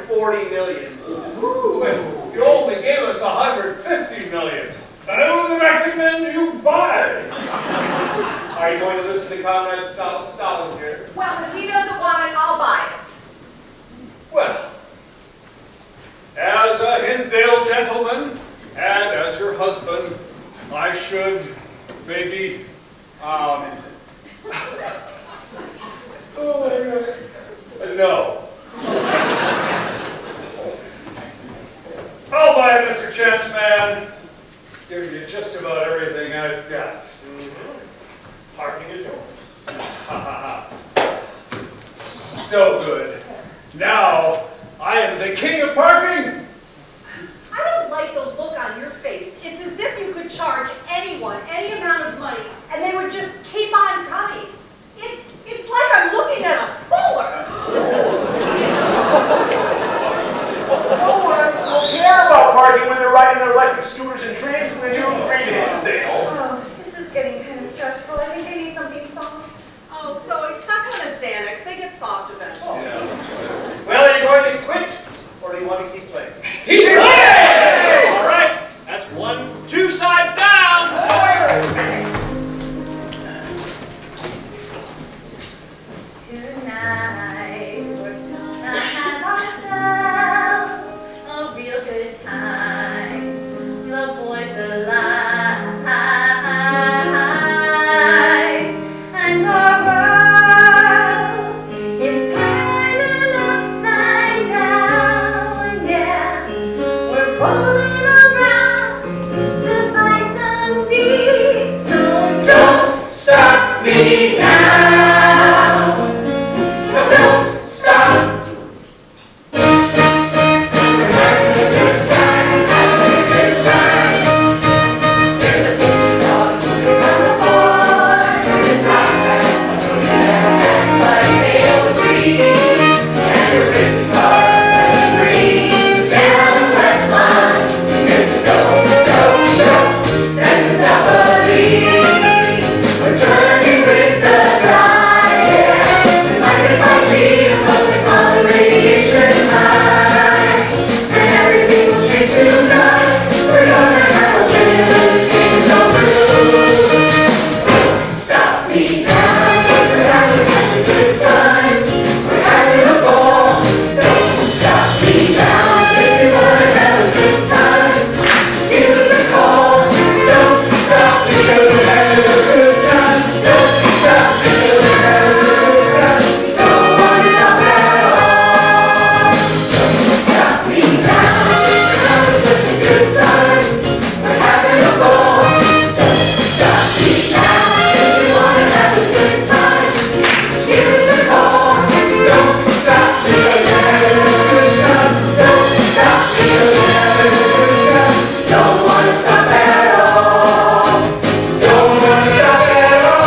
S6: $140 million.
S4: Ooh, you only gave us $150 million.
S7: I would recommend you buy.
S6: Are you going to listen to Comrade Stalin here?
S5: Well, if he doesn't want it, I'll buy it.
S4: Well, as a Hinsdale gentleman and as your husband, I should maybe, no. I'll buy it, Mr. Chance Man. Give you just about everything I've got.
S6: Parking is yours.
S4: So good. Now, I am the king of parking.
S5: I don't like the look on your face. It's as if you could charge anyone any amount of money and they would just keep on coming. It's like I'm looking at a fuller.
S6: No one will care about parking when they're riding their electric scooters and trains in the new green Hinsdale.
S8: Oh, this is getting kind of stressful. I think I need something soft.
S5: Oh, so he's stuck on a Xanax. They get soft eventually.
S6: Well, are you going to quit or do you want to keep playing?
S11: Keep playing! All right, that's 2 sides down.
S8: Tonight, we're gonna have ourselves a real good time. The boys alive, and our world is turning upside down. Yeah, we're rolling around to buy some deeds. So don't stop me now. Don't stop. We're having a good time, having a good time. There's a picture dog moving around the board. There's a top hat that's like Maple Tree. And a racing car that's a green. Down the west line, there's a go, go, go. That's Hinsdopoly. We're turning with the tide, yeah. And like a 5G, floating on the radiation high. And everything will change tonight. We're gonna have a really single groove. Don't stop me now. We're having such a good time. We're having a ball. Don't stop me now. If you wanna have a good time, just give us a call. Don't stop because we're having a good time. Don't stop because we're having a good time. Don't wanna stop at all. Don't stop me now. We're having such a good time. We're having a ball. Don't stop me now. If you wanna have a good time, just give us a call. Don't stop because we're having a good time. Don't stop because we're having a good time. Don't wanna stop at all. Don't wanna stop at all.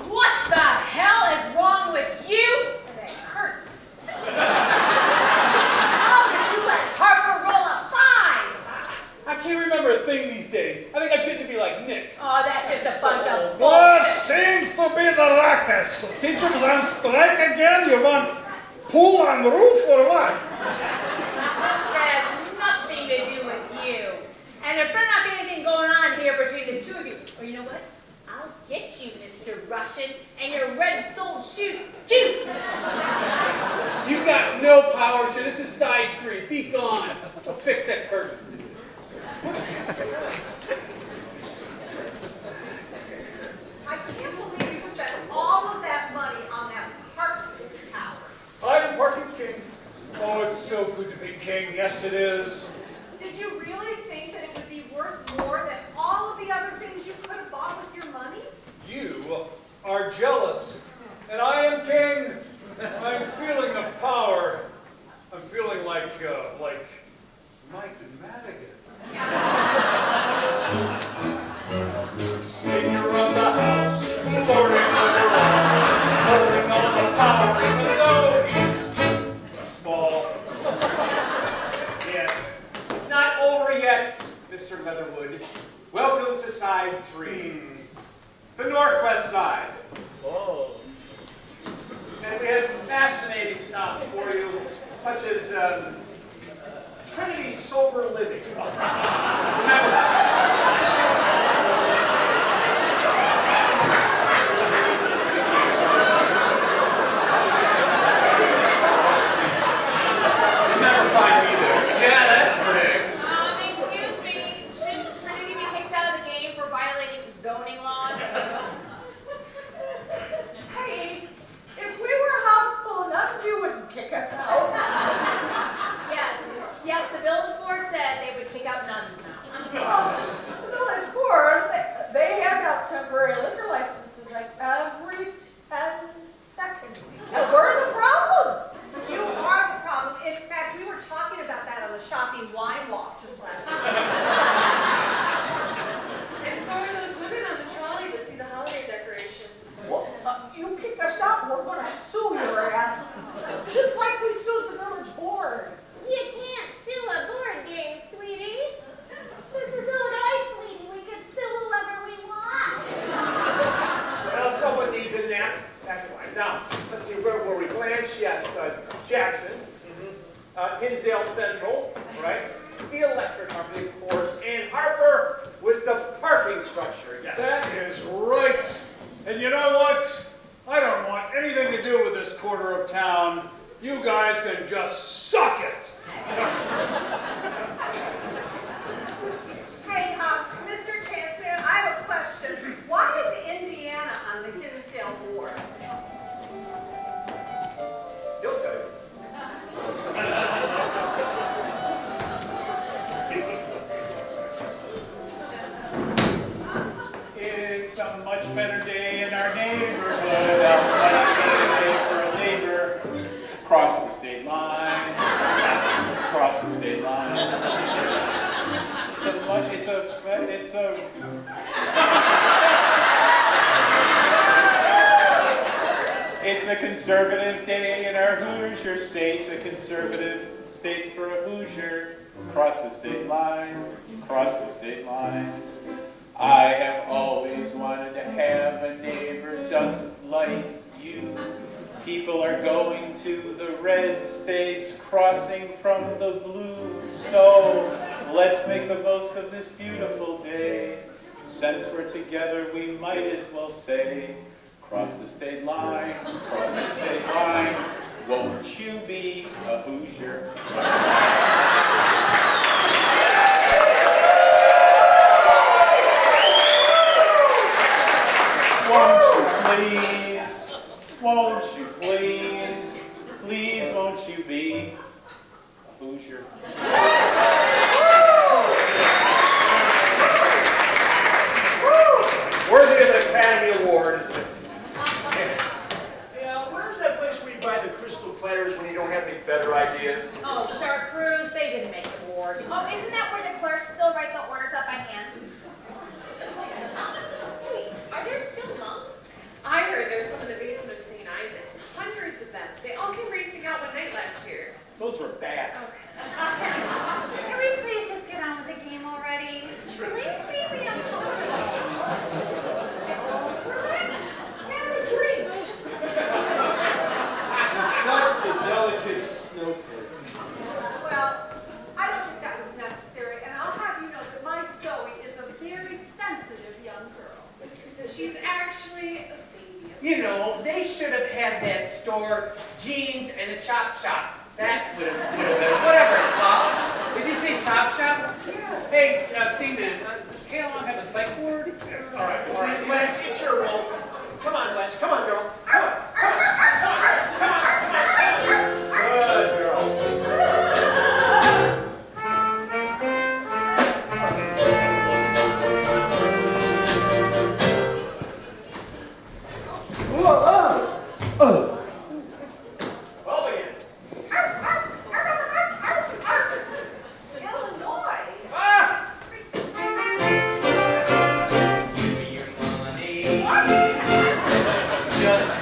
S3: What the hell is wrong with you? And that curtain. How did you let Harper roll a 5?
S13: I can't remember a thing these days. I think I'm getting to be like Nick.
S3: Oh, that's just a bunch of
S7: What
S3: bullshit.
S7: seems to be the ruckus? Teachers on strike again? You want pool on the roof or what?
S3: This has nothing to do with you. And there better not be anything going on here between the two of you. Or you know what? I'll get you, Mr. Russian, and your red-soled shoes, too.
S13: You've got no power, so this is side 3. Be gone. I'll fix that curtain.
S5: I can't believe you spent all of that money on that parking tower.
S4: I am parking king. Oh, it's so good to be king. Yes, it is.
S5: Did you really think that it would be worth more than all of the other things you could have bought with your money?
S4: You are jealous, and I am king. I'm feeling the power. I'm feeling like Mike and Madigan.
S6: yet, Mr. Leatherwood. Welcome to side 3, the northwest side.
S4: Oh.
S6: And we have fascinating stuff for you, such as Trinity Sober Living. Remember,
S5: Excuse me, shouldn't Trinity be kicked out of the game for violating zoning laws? Hey, if we were a house full of nuns, you wouldn't kick us out. Yes, the village board said they would kick out nuns now.
S15: The village board, they hand out temporary liquor licenses like every 10 seconds. And we're the problem.
S5: You are the problem. In fact, we were talking about that on the shopping wine walk just last night.
S3: And so are those women on the trolley to see the holiday decorations.
S15: Well, you kick us out, we're gonna sue your ass. Just like we sued the village board.
S9: You can't sue a board game, sweetie. This is Illinois, sweetie. We can sue whoever we want.
S6: well, someone needs a nap. That's why. Now, let's see, where were we? Blanche, yes. Jackson. Hinsdale Central, right? The electric company, of course. And Harper with the parking structure. Yes.
S4: That is right. And you know what? I don't want anything to do with this quarter of town. You guys can just suck it.
S5: Hey, Mr. Chancellor, I have a question. Why is Indiana on the Hinsdale board?
S6: He'll tell you.
S4: It's a much better day in our neighborhood. A much better day for a neighbor. Cross the state line. Cross the state line. It's a conservative day in our Hoosier state. A conservative state for a Hoosier. Cross the state line. Cross the state line. I have always wanted to have a neighbor just like you. People are going to the red states, crossing from the blue. So let's make the most of this beautiful day. Since we're together, we might as well say, cross the state line, cross the state line. Won't you be a Hoosier? Won't you please, won't you be a Hoosier?
S6: Worthy of the Academy Award, isn't it?
S12: Yeah, where's that place where you buy the crystal platters when you don't have any better ideas?
S5: Oh, Chartreuse, they didn't make the board.
S8: Oh, isn't that where the clerks still write the orders up by hand?
S3: Just like the monks. Wait, are there still monks? I heard there's some in the basement of St. Isaac's. Hundreds of them. They all came racing out one night last year.
S6: Those were bats.
S8: Can we please just get on with the game already? Please make me uncomfortable.
S15: Have a drink.
S13: Such a delicate snowflake.
S5: Well, I don't think that was necessary, and I'll have you know that my Zoe is a very sensitive young girl.
S3: She's actually a baby.
S11: You know, they should have had that store, Jeans and a Chop Shop. That would have been whatever it's called. Did you say Chop Shop? Yeah. Hey, Seaman, does Caroline have a psych ward?
S6: Yes, all right. Blanche, it's your role. Come on, Blanche. Come on, girl. Come on. Good girl. Well, again.
S5: Illinois?
S6: Ah!
S14: Give me your money. Just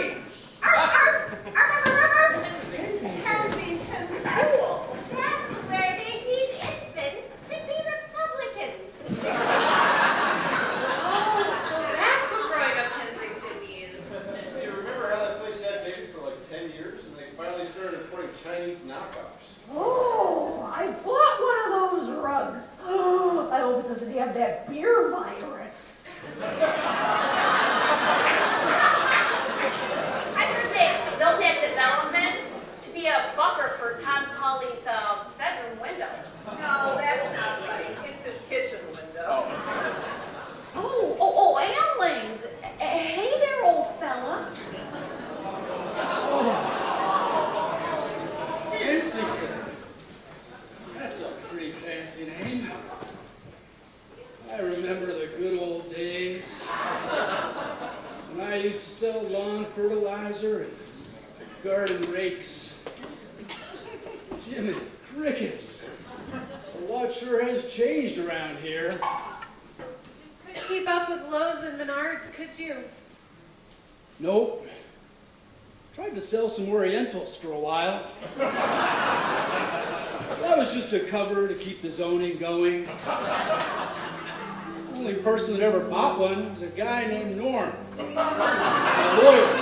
S15: range. Kensington School.
S9: That's where they teach infants to be Republicans.
S3: Oh, so that's what growing up Kensington means.
S16: You remember how that place sat vacant for like 10 years and they finally started importing Chinese knockoffs?
S15: Oh, I bought one of those rugs. I hope it doesn't have that beer virus.
S17: I heard they built that development to be a buffer for Tom Colley's bedroom window.
S5: No, that's not right. It's his kitchen window.
S15: Amlings. Hey there, old fella.
S13: Kensington. That's a pretty fancy name. I remember the good old days when I used to sell lawn fertilizer and garden rakes. Jiminy crickets. The lot sure has changed around here.
S3: Couldn't keep up with Lowe's and Menards, could you?
S13: Nope. Tried to sell some Orientals for a while. That was just a cover to keep the zoning going. The only person that ever bought one was a guy named Norm, a lawyer.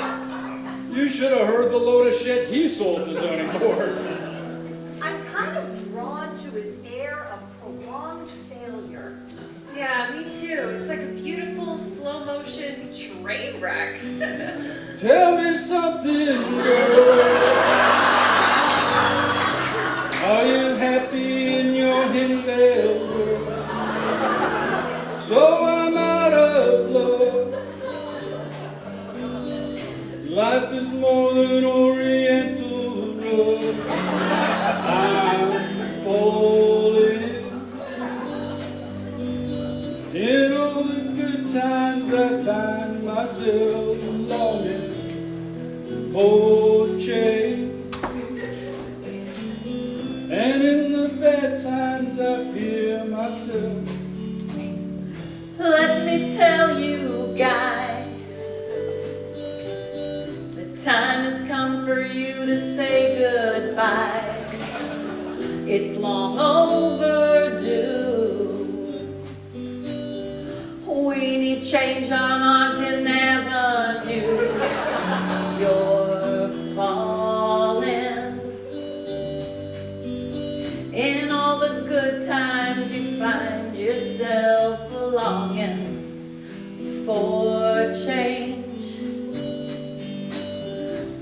S13: You should have heard the load of shit he sold the zoning board.
S5: I'm kind of drawn to his air of prolonged failure.
S3: Yeah, me too. It's like a beautiful slow motion train wreck.
S13: Tell me something, girl. Are you happy in your Hinsdale world? So I'm out of love. Life is more than Oriental love. I'm falling. In all the good times I find myself longing for change. And in the bad times I fear myself.
S18: Let me tell you, guy, the time has come for you to say goodbye. It's long overdue. We need change on Ogden Avenue. You're falling. In all the good times you find yourself longing for change.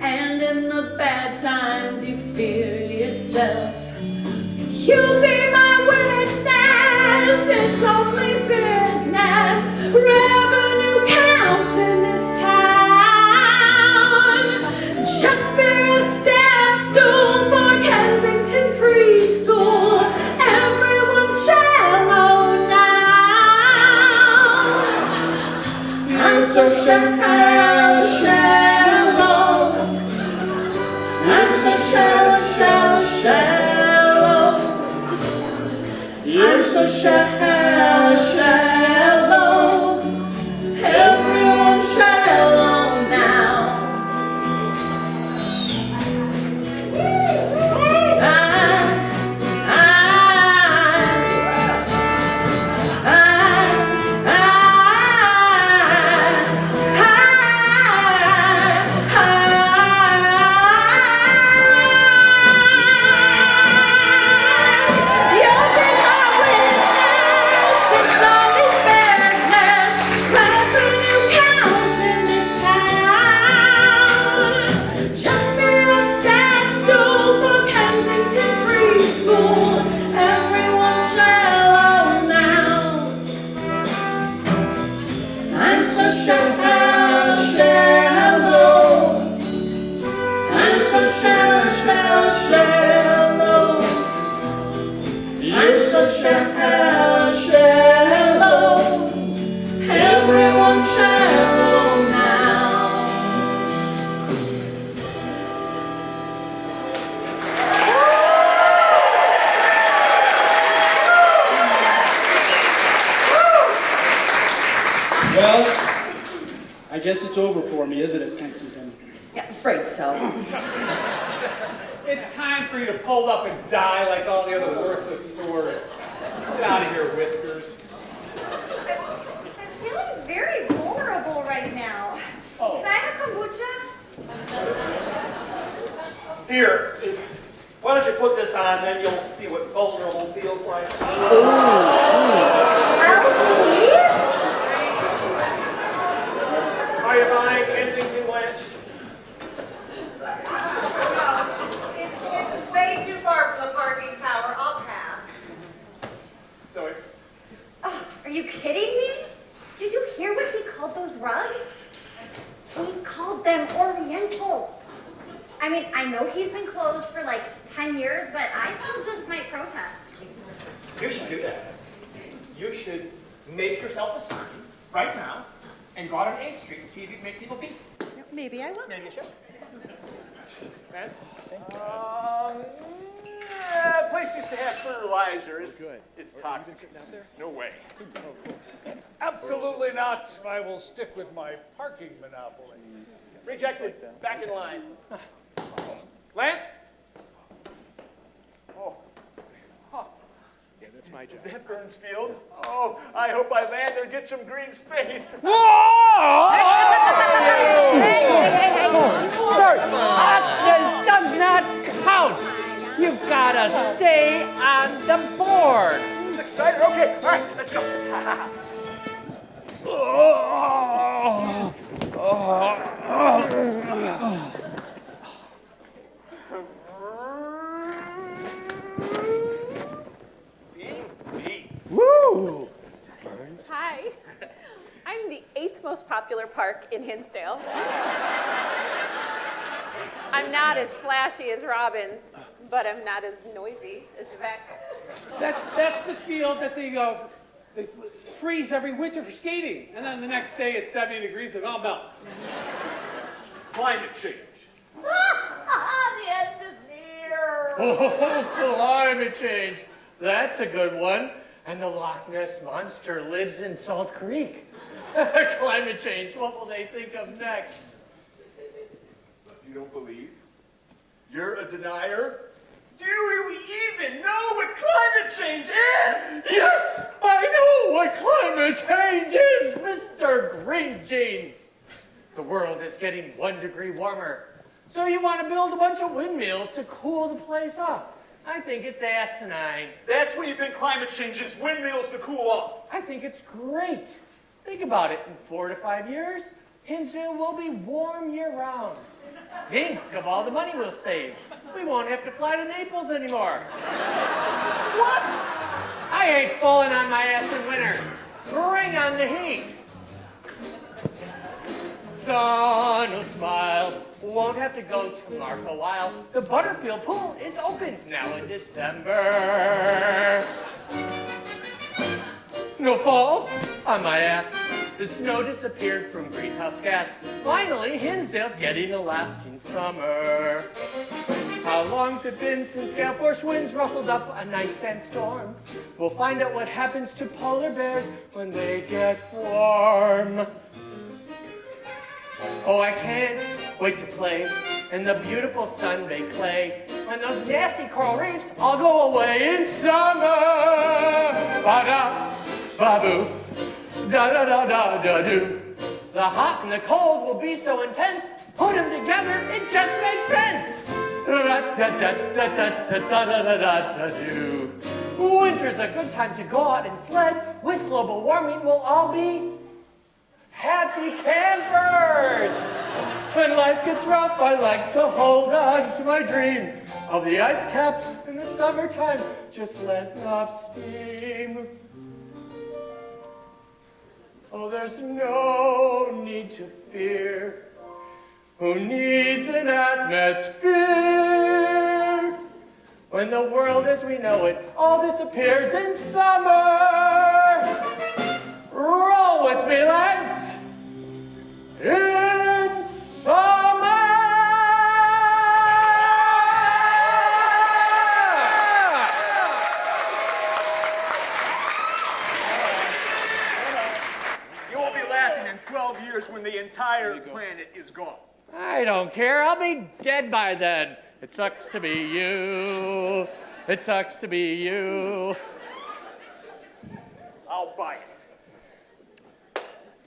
S18: And in the bad times you fear yourself. You be my witness, it's only business. Revenue counts in this town. Just be a step stool for Kensington preschool. Everyone's shallow now. I'm so shallow, shallow. I'm so shallow, shallow, shallow. I'm so shallow, shallow. Everyone's shallow now. Shallow, shallow, everyone's shallow now.
S13: Well, I guess it's over for me, isn't it, Kensington?
S18: Yeah, afraid so.
S4: It's time for you to fold up and die like all the other worthless stores. Get out of here, Whiskers.
S8: I'm feeling very vulnerable right now.
S4: Oh.
S8: Can I have a kombucha?
S6: Here, why don't you put this on, then you'll see what vulnerable feels like.
S8: LT?
S6: Are you buying Kensington, Blanche?
S5: It's way too far from the parking tower. I'll pass.
S6: Sorry.
S8: Oh, are you kidding me? Did you hear what he called those rugs? He called them Orientals. I mean, I know he's been closed for like 10 years, but I still just might protest.
S6: You should do that. You should make yourself a sign right now and go out on 8th Street and see if you can make people beat.
S5: Maybe I will.
S6: Maybe you should. Vance? Place used to have fertilizer. It's good. It's toxic. No way.
S4: Absolutely not. I will stick with my parking monopoly.
S6: Rejected. Back in line.
S4: Lance?
S6: Oh. Yeah, that's my job. Is that Burns Field? Oh, I hope I land there and get some green space.
S9: Sir, that does not count. You've got to stay on the board.
S6: Who's excited? Okay, all right, let's go.
S9: Woo!
S19: Hi. I'm the 8th most popular park in Hinsdale. I'm not as flashy as Robbins, but I'm not as noisy as Vec.
S11: That's the field that they freeze every winter for skating, and then the next day it's 70 degrees and it all melts.
S6: Climate change.
S15: The end is near.
S9: Oh, climate change. That's a good one. And the Loch Ness Monster lives in Salt Creek. Climate change, what will they think of next?
S12: You don't believe? You're a denier? Do you even know what climate change is?
S9: Yes, I know what climate change is, Mr. Green Jeans. The world is getting 1 degree warmer. So you want to build a bunch of windmills to cool the place off. I think it's asinine.
S12: That's what you think climate change is, windmills to cool off.
S9: I think it's great. Think about it. In 4 to 5 years, Hinsdale will be warm year-round. Think of all the money we'll save. We won't have to fly to Naples anymore. What? I ain't falling on my ass in winter. Bring on the heat. Sun will smile. Won't have to go to Mark a while. The Butterfield pool is open now in December. No falls on my ass. The snow disappeared from greenhouse gas. Finally, Hinsdale's getting a lasting summer. How long's it been since gale force winds rustled up a nice sandstorm? We'll find out what happens to polar bears when they get warm. Oh, I can't wait to play in the beautiful sun-baked clay when those nasty coral reefs all go away in summer. Ba-da, ba-boo, da-da-da-da-da-doo. The hot and the cold will be so intense, put them together, it just makes sense. Da-da-da-da-da-da-da-da-da-doo. Winter's a good time to go out and sled. With global warming, we'll all be happy campers! When life gets rough, I like to hold on to my dream of the ice caps in the summertime, just letting off steam. Oh, there's no need to fear. Who needs an atmosphere? When the world as we know it all disappears in summer. Roll with me, lads. In summer.
S12: You will be laughing in 12 years when the entire planet is gone.
S9: I
S20: don't care. I'll be dead by then. It sucks to be you. It sucks to be you.
S12: I'll buy it.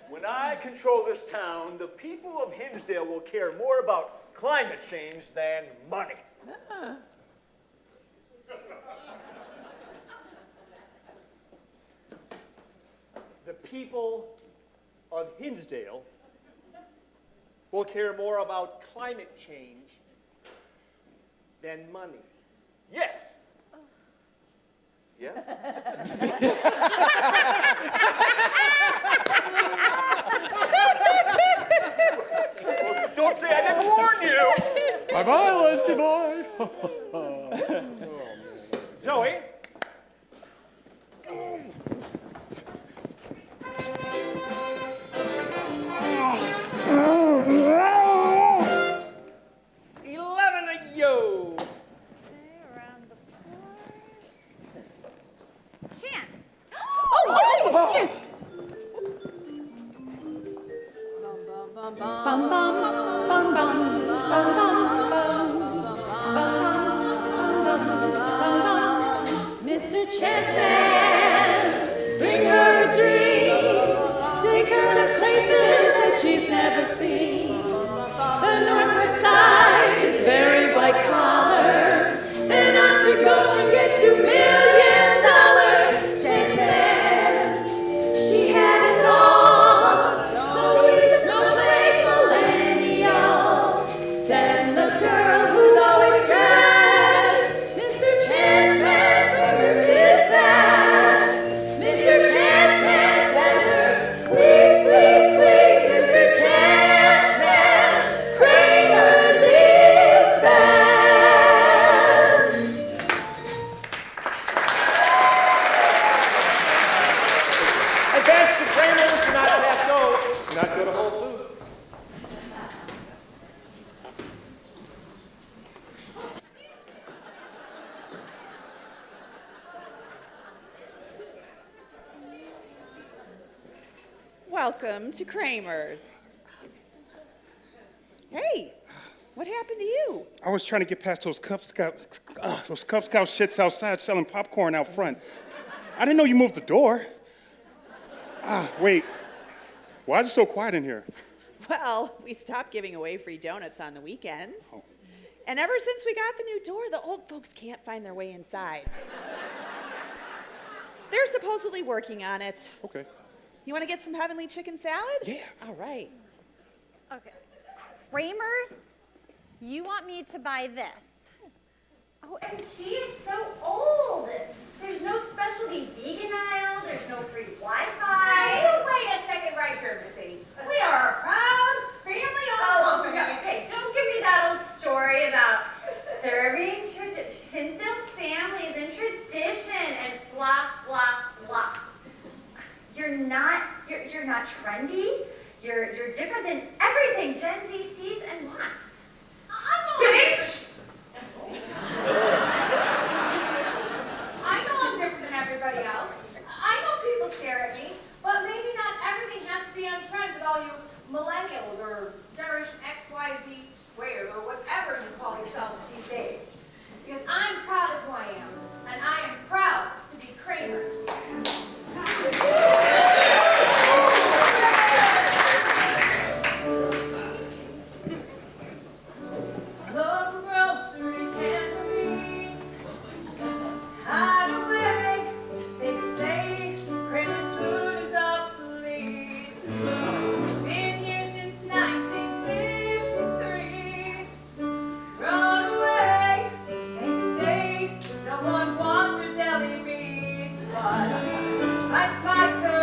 S12: When I control this town, the people of Hinsdale will care more about climate change than money.
S6: The people of Hinsdale will care more about climate change than money.
S12: Yes. Yes? Well, don't say I didn't warn you.
S20: Bye-bye, Lindsay boy.
S6: Zoe?
S8: Chance.
S19: Oh,
S8: Chance.
S18: Bum bum bum bum bum bum. Mr. Chessman, bring her a dream. Take her to places that she's never seen. The Northwest Side is very white collar. Then on to go and get $2 million. Chessman, she had it all. So he's a snowflake millennial. Send the girl who's always dressed. Mr. Chessman Kramer's his best. Mr. Chessman, send her. Please, please, please. Mr. Chessman Kramer's his best.
S6: Advance to Kramer's, do not pass go. Do not go to Whole Foods.
S21: Welcome to Kramer's. Hey, what happened to you?
S22: I was trying to get past those Cub Scout shits outside selling popcorn out front. I didn't know you moved the door. Wait. Why is it so quiet in here?
S21: Well, we stopped giving away free donuts on the weekends. And ever since we got the new door, the old folks can't find their way inside. They're supposedly working on it.
S22: Okay.
S21: You want to get some heavenly chicken salad?
S22: Yeah.
S21: All right.
S8: Okay. Kramer's? You want me to buy this? OMG, it's so old. There's no specialty vegan aisle. There's no free Wi-Fi.
S5: Hey, you wait a second right here, Missy. We are a proud family-owned company.
S8: Okay, don't give me that old story about serving Hinsdale families and tradition and blah, blah, blah. You're not trendy. You're different than everything Gen Z sees and wants. Bitch!
S5: I know I'm different than everybody else. I know people stare at me, but maybe not everything has to be on trend with all you millennials or Generation XYZ squared or whatever you call yourselves these days. Because I'm proud of who I am, and I am proud to be Kramer's.
S18: Local grocery canneries hide away. They say Kramer's food is obsolete. Been here since 1953. Run away. They say no one wants your deli meats, but like my turn.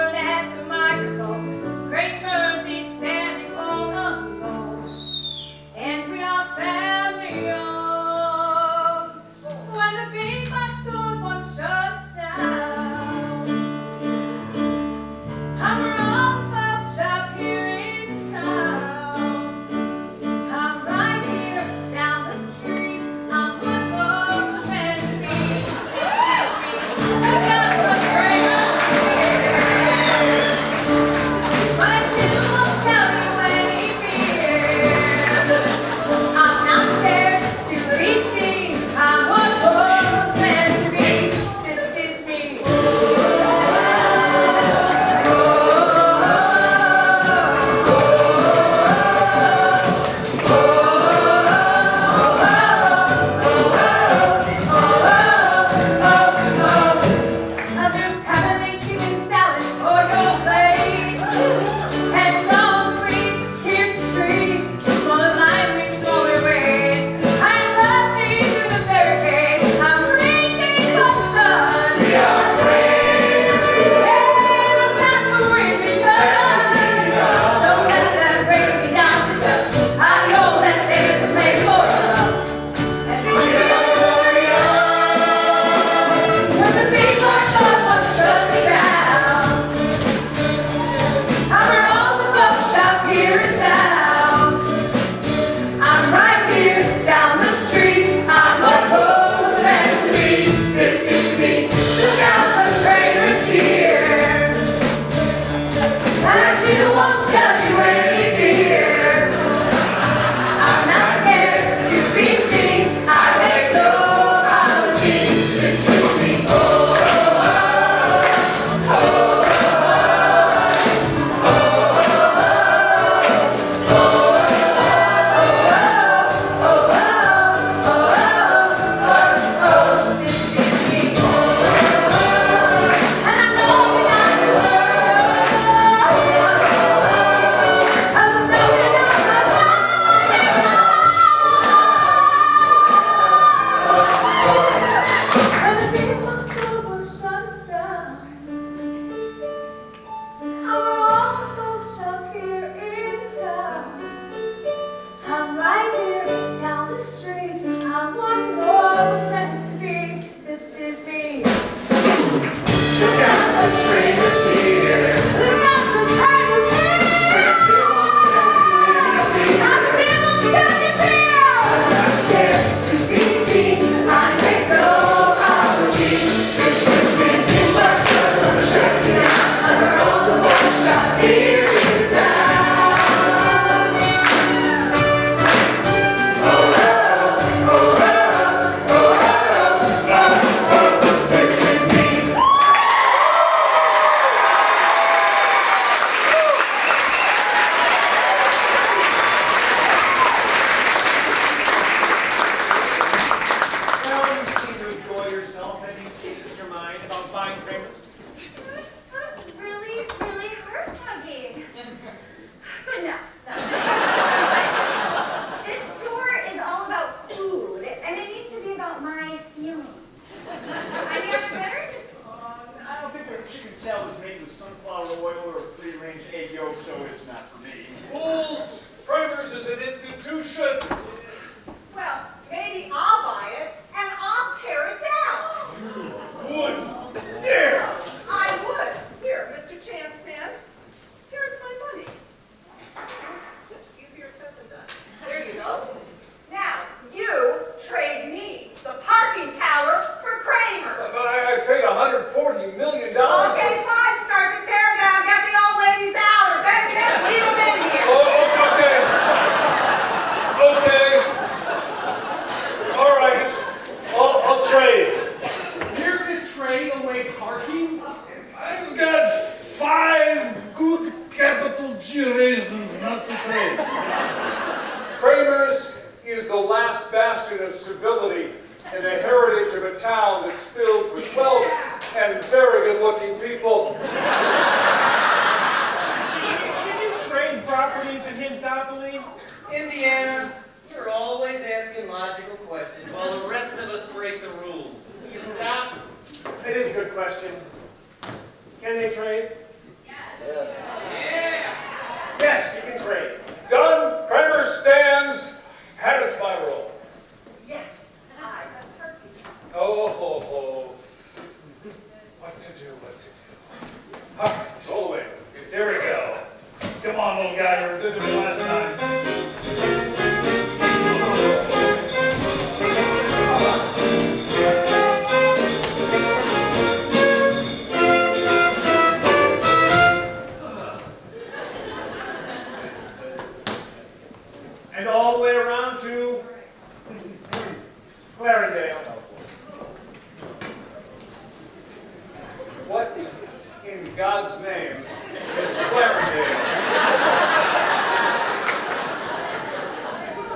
S4: bastion of civility and the heritage of a town that's filled with wealth and very good-looking people.
S6: Can you trade properties in Hinsdopoly? Indiana?
S14: You're always asking logical questions while the rest of us break the rules. Will you stop?
S6: It is a good question. Can they trade? Yes, you can trade.
S4: Done. Kramer stands. And it's my roll.
S5: Yes, I have heard you.
S4: Oh, ho, ho. What to do, what to do. All right, so wait. Here we go. Come on, little guy. You were good to me last time.
S6: And all the way around to Clarendale.
S4: What in God's name is Clarendale?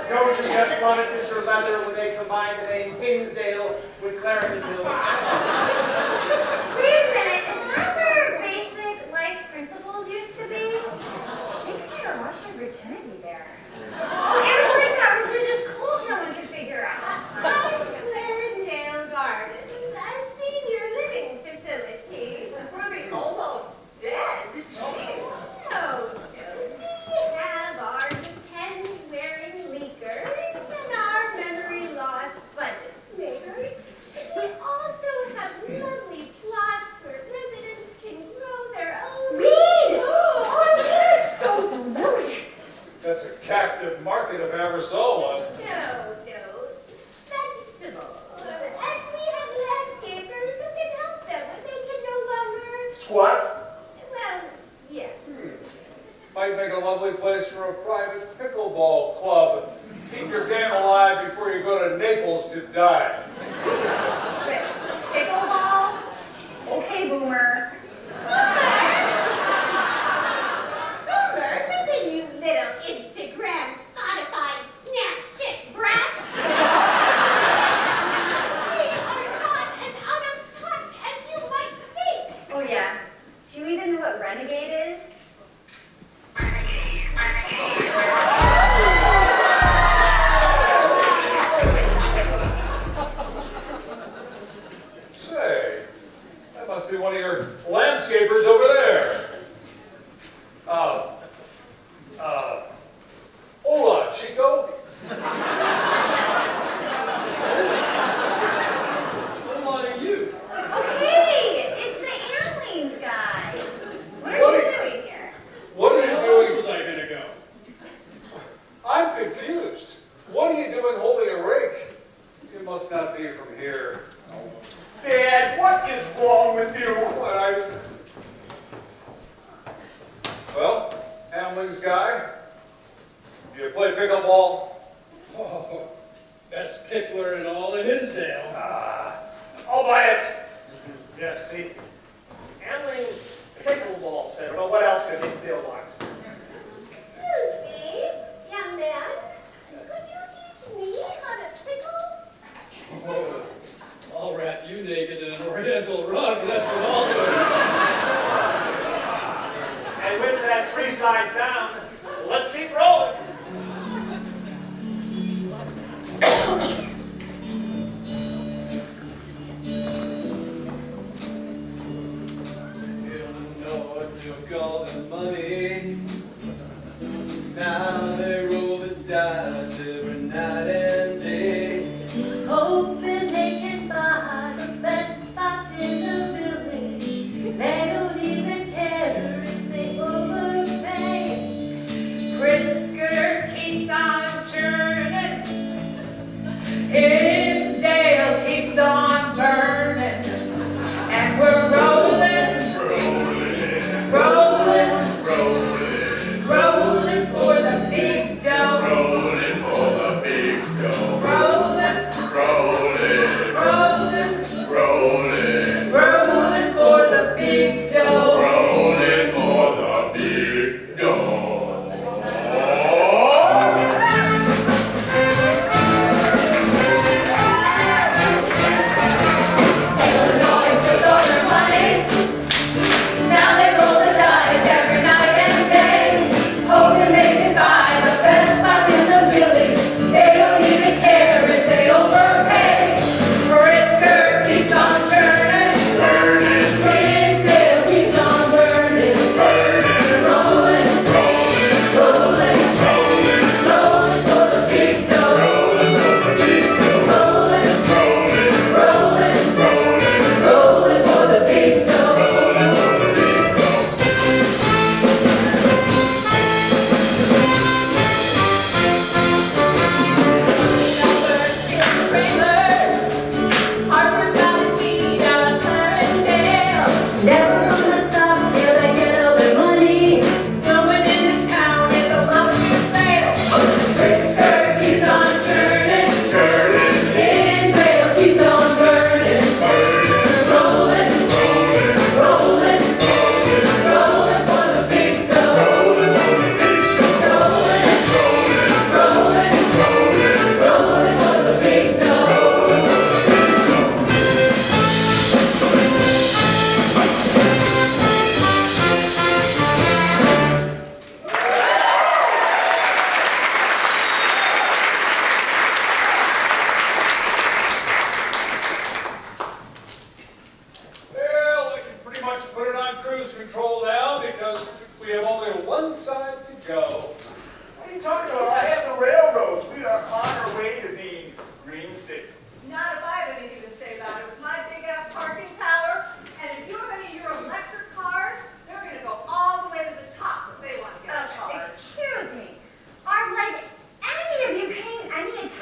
S6: Don't you just love it, Mr. Leather, when they combine the name Hinsdale with Clarendon Village?
S8: Wait a minute, is that where basic life principles used to be? I think I might have lost my virginity there. Oh, it was like that religious cult no one could figure out.
S5: Clarendale Gardens, a senior living facility. Ruby, almost dead. Jeez. So, we have our depends-wearing leakers and our memory loss budget makers. We also have lovely plots where residents can grow their own.
S8: Read! Oh, that's so brilliant.
S4: That's a captive market if I ever saw one.
S5: No, vegetables. And we have landscapers who can help them when they can no longer...
S4: Squat?
S5: Well, yeah.
S4: Might make a lovely place for a private pickleball club. Keep your game alive before you go to Naples to die.
S8: Pickleball? Okay, Boomer.
S5: Boomer, listen, you little Instagram, Spotify, Snapchat brat. We are not as out of touch as you might think.
S8: Oh, yeah. Do you even know what renegade is?
S4: Say, that must be one of your landscapers over there. Hola, Chico.
S13: What are you?
S8: Okay, it's the Airplanes guy. What are you doing here?
S4: What are you
S13: Where else
S4: doing?
S13: was I gonna go?
S4: I'm confused. What are you doing holding a rake? You must not be from here.
S6: Dad, what is wrong with you?
S4: Well, Hamlin's guy, do you play pickleball?
S13: Oh, best pickler in all of Hinsdale.
S4: I'll buy it.
S6: Yes, see? Hamling's pickleball center. Well, what else could Hinsdale want?
S5: Excuse me, young man. Could you teach me how to pickle?
S13: Oh, I'll wrap you naked in an oriental rug, that's what I'll do.
S6: And with that 3 sides down, let's keep rolling.
S12: Took all the money. Now they roll the dice every night and day.
S9: Hoping they can buy the best spots in the village. They don't even care if they overpay.
S3: Pritzker keeps on churning. Hinsdale keeps on burning. And we're rolling, rolling for the big dough.
S9: Rolling for the big dough.
S3: Rolling,
S9: rolling
S3: for the big dough.
S9: rolling for the big dough.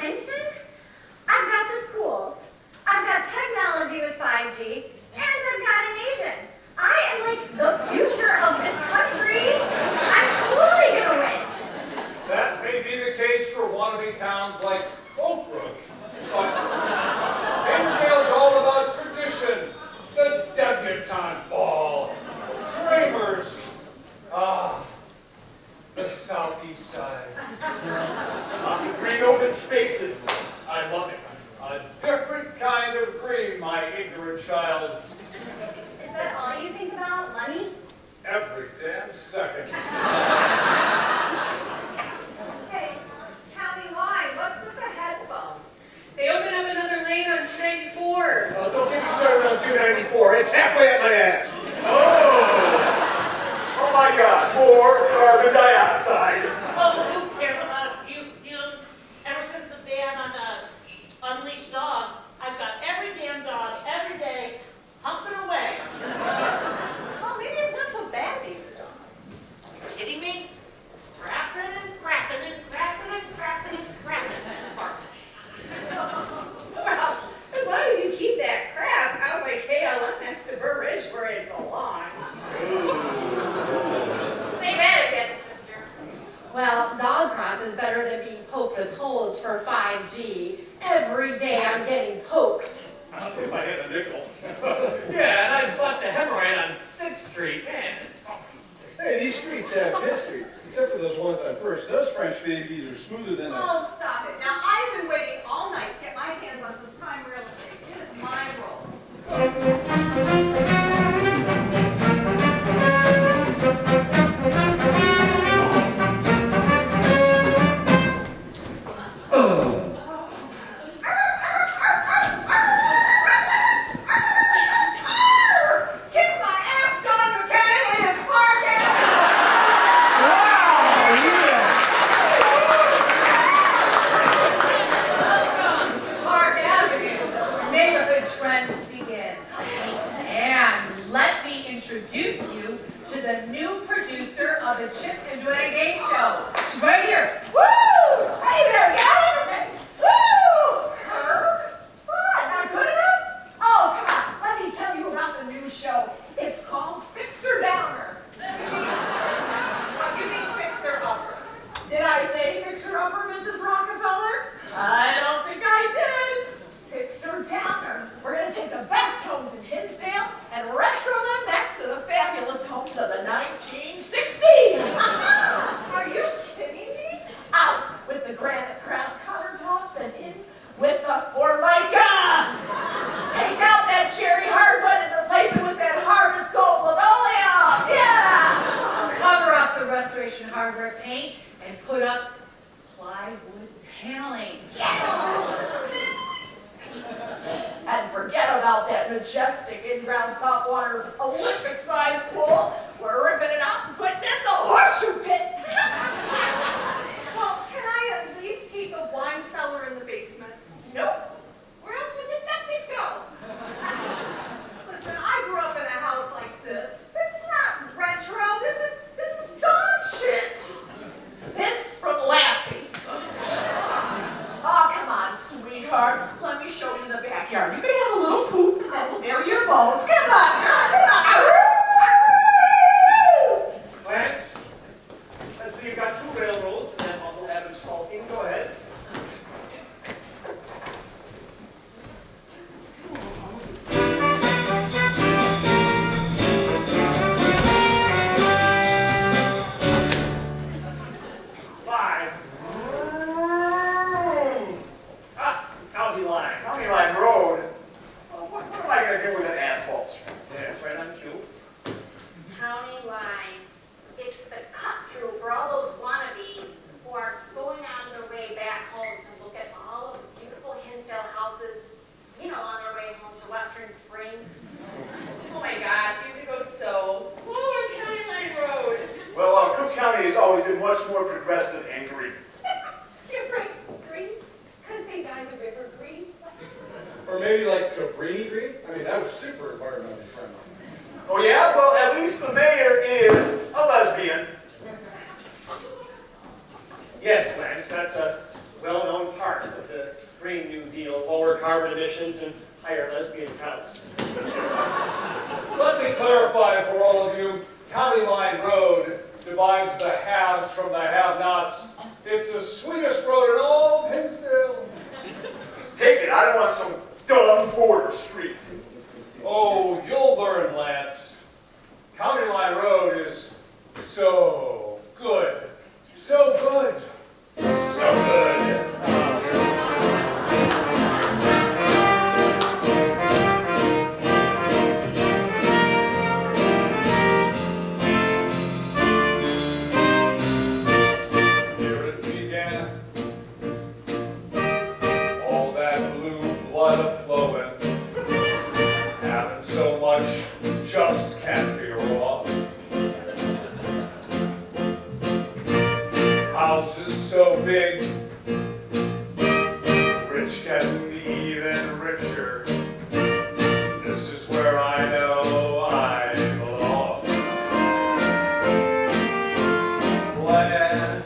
S8: mention? I've got the schools, I've got technology with 5G, and I've got an Asian. I am like the future of this country. I'm totally gonna win.
S4: That may be the case for wannabe towns like Oak Brook, but Hinsdale's all about tradition, the debutante ball, dreamers, the southeast side.
S12: Lots of green open spaces. I love it.
S4: A different kind of green, my ignorant child.
S8: Is that all you think about? Money?
S4: Every damn second.
S5: Hey, County Line, what's with the headphones?
S19: They opened up another lane on 294.
S6: Oh, don't get me started on 294. It's halfway up my ass.
S12: Oh my God, more carbon dioxide.
S14: Oh, who cares about a few fumes? Ever since the ban on unleashed dogs, I've got every damn dog every day humping away.
S5: Well, maybe it's not so bad being a dog.
S14: Are you kidding me? Crapping and crapping and crapping and crapping and crapping.
S5: Well, as long as you keep that crap out by KLM next to Burr Ridge where it belongs.
S17: Say that again, sister.
S19: Well, dog crap is better than being poked with holes for 5G. Every day I'm getting poked.
S6: If I had a nickel.
S20: Yeah, and I bust a hemorrhoid on 6th Street. Man.
S16: Hey, these streets have history, except for those ones on First. Those French babies are smoother than a...
S5: Oh, stop it. Now, I've been waiting all night to get my hands on some prime real estate. It is my role. Kiss my ass, Don McKay is parking!
S1: Park Avenue, neighborhood trends begin. And let me introduce you to the new producer of the Chip and Joanna Gaines show. She's right here.
S5: Woo! Hey there, Gavin! Woo! Herb? What? Not good enough? Oh, come on. Let me tell you about the new show. It's called Fixer Downer. What do you mean Fixer Upper? Did I say Fixer Upper, Mrs. Rockefeller? I don't think I did. Fixer Downer. We're going to take the best homes in Hinsdale and retro them back to the fabulous homes of the 1960s. Are you kidding me? Out with the granite crown countertops and in with the Formica. Take out that cherry hardwood and replace it with that harvest gold linoleum. Yeah.
S1: Cover up the restoration hardware paint and put up plywood paneling.
S5: And forget about that majestic in-ground saltwater Olympic-sized pool. We're ripping it out and putting in the horseshoe pit. Well, can I at least keep the wine cellar in the basement? Nope. Where else would the septic go? Listen, I grew up in a house like this. This is not retro. This is dog shit. This from Lassie. Oh, come on, sweetheart. Let me show you the backyard. You can have a little poop and we'll bury your bones. Come on, come on.
S6: Clarence, let's see, you've got 2 railroads and then Uncle Adam's sulking. Go ahead. County Line Road. Well, what am I going to do with an asphalt street? Yeah, it's right on cue.
S17: County Line. It's the cut-through for all those wannabes who are going on their way back home to look at all of the beautiful Hinsdale houses, you know, on their way home to Western Springs.
S21: Oh my gosh, you have to go so slow on County Line Road.
S12: Well, Cook County has always been much more progressive and green.
S15: You're right, green, because they dye the river green.
S16: Or maybe like Cabrini Green? I mean, that was super environmentally friendly.
S12: Oh yeah? Well, at least the mayor is a lesbian.
S6: Yes, Lance, that's a well-known part of the the Green New Deal, lower carbon emissions, and higher lesbian counts.
S4: Let me clarify for all of you, County Line Road divides the haves from the have-nots. It's the sweetest road in all of Hinsdale.
S12: Take it, I don't want some dumb border street.
S4: Oh, you'll learn, Lance. County Line Road is so good. So good. So good. Here it began. All that blue blood a-flowing. Having so much just can't be wrong. Houses so big, rich getting even richer. This is where I know I belong. Land,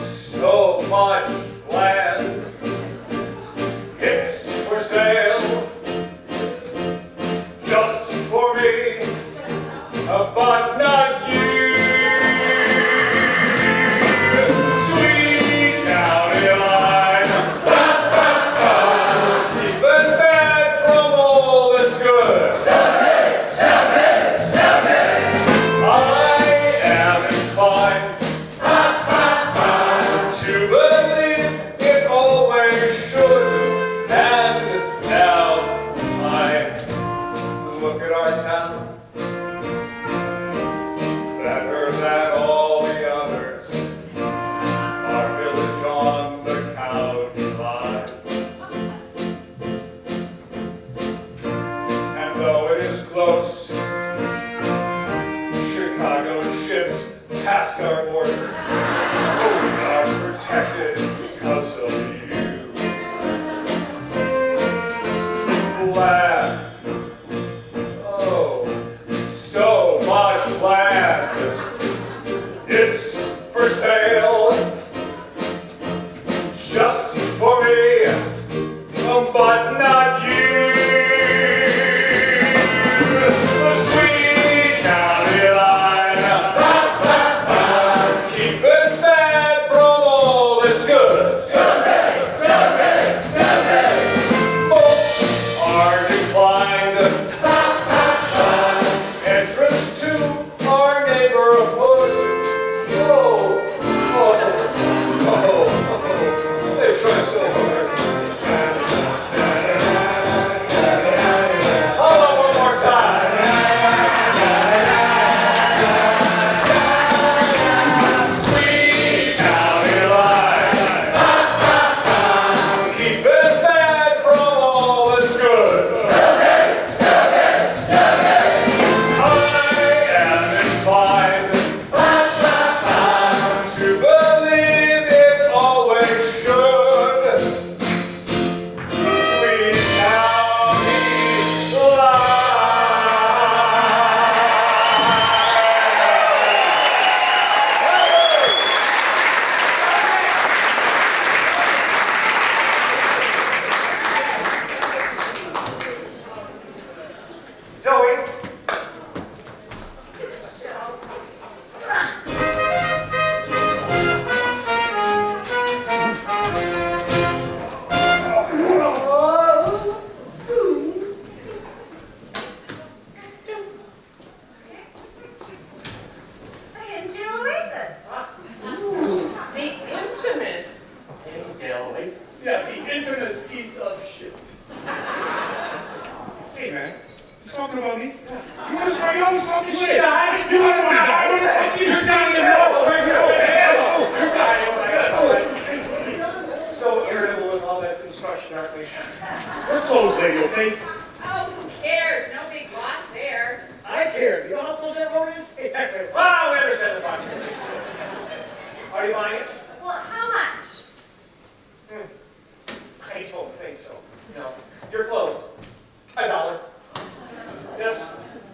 S4: so much land. It's for sale, just for me, but not you. Sweet county line, keep it back from all that's good. I am inclined to believe it always should. And now I look at our town, better than all the others, our village on the county line. And though it is close, Chicago shits past our border. Oh, we are protected because of you. Land. Oh, so much land. It's for sale, just for me, but not you. Sweet county line, keep it back from all that's good. Most are declined. Entrance to our neighborhood. They try so hard. How about one more time? Sweet county line, keep it back from all that's good. I am inclined to believe it always should. Sweet county line.
S6: Zoe,
S5: Hinsdale Oasis.
S14: The infamous Hinsdale Oasis.
S4: Yeah, the infamous piece of shit.
S22: Hey, man. You talking about me? You want to start? You always talking shit.
S6: You die?
S22: You want to die? I want to talk to you.
S6: You're dying in the middle. You're dying. So irritable with all that construction, aren't we?
S22: We're closed, lady, okay?
S5: Oh, who cares? No big loss there.
S6: I care. You know how close that road is? Exactly. Well, we understand the proximity. Are you buying it?
S5: Well, how much?
S6: I don't think so. No. You're closed. $1. Yes.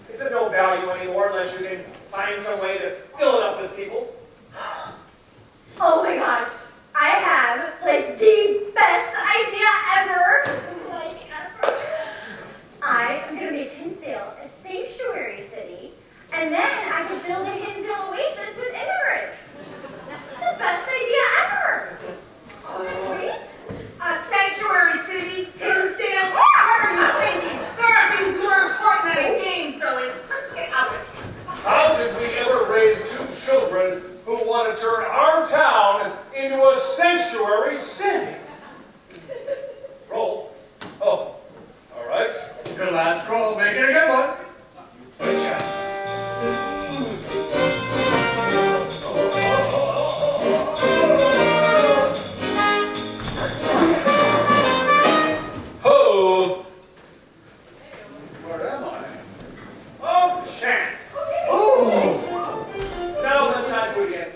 S6: It's of no value anymore unless you can find some way to fill it up with people.
S5: Oh my gosh. I have
S4: sanctuary city.
S6: Roll.
S4: Oh, all right.
S20: Good last roll. Make it a good one.
S4: Ho! Where am I?
S6: Oh, chance.
S4: Oh!
S6: Now let's not do it again.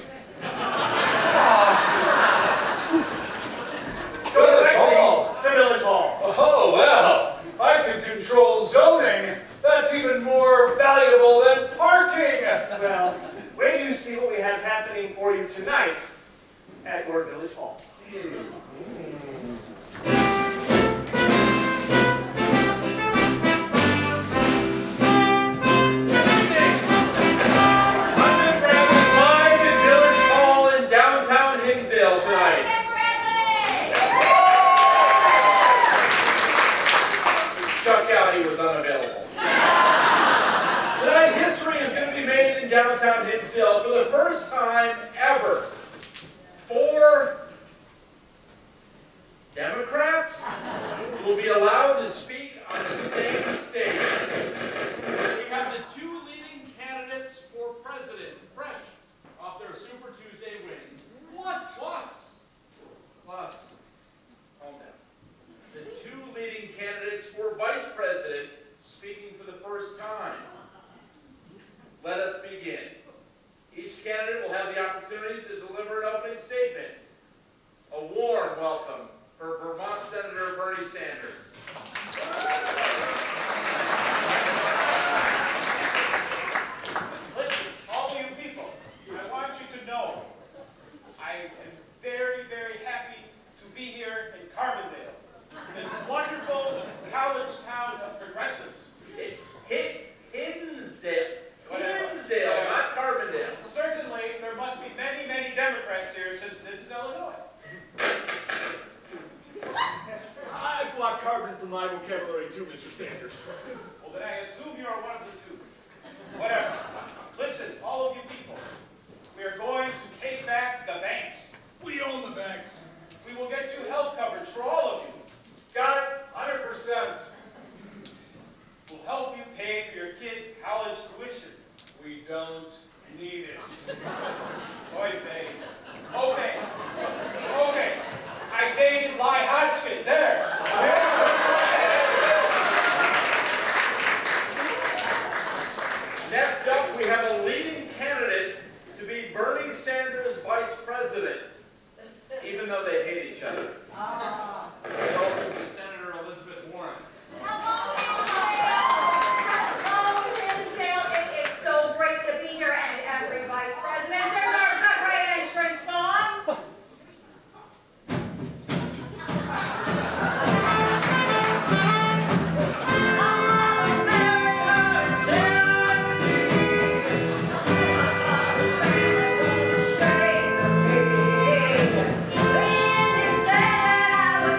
S4: Village Hall.
S6: To Village Hall.
S4: Oh, well, I can control zoning. That's even more valuable than parking.
S6: Well, wait till you see what we have happening for you tonight at your Village Hall.
S11: I'm Bradley live at Village Hall in downtown Hinsdale tonight. Chuck County was unavailable. Tonight, history is going to be made in downtown Hinsdale for the first time ever. 4 Democrats will be allowed to speak on the same stage. We have the 2 leading candidates for president, fresh off their Super Tuesday wins. What? Plus, calm down. The 2 leading candidates for vice president speaking for the first time. Let us begin. Each candidate will have the opportunity to deliver an opening statement. A warm welcome for Vermont Senator Bernie Sanders.
S2: Listen, all of you people, I want you to know I am very, very happy to be here in Carbondale, this wonderful college town of progressives.
S11: Hinsdale, not Carbondale.
S2: Certainly, there must be many, many Democrats here since this is Illinois.
S12: I block carbon from my vocabulary too, Mr. Sanders.
S2: Well, then I assume you are one of the 2. Whatever. Listen, all of you people, we are going to take back the banks.
S4: We own the banks.
S2: We will get you health coverage for all of you.
S4: Got it? 100%.
S2: We'll help you pay for your kids' college tuition.
S4: We don't need it.
S2: Oy vey. Okay. I dated Lie Hodgkin. There.
S11: Next up, we have a leading candidate to be Bernie Sanders' vice president, even though they hate each other. Welcome to Senator Elizabeth Warren.
S5: Hello, Hinsdale. It is so great to be here, and every vice president deserves a great entrance song. When you said I was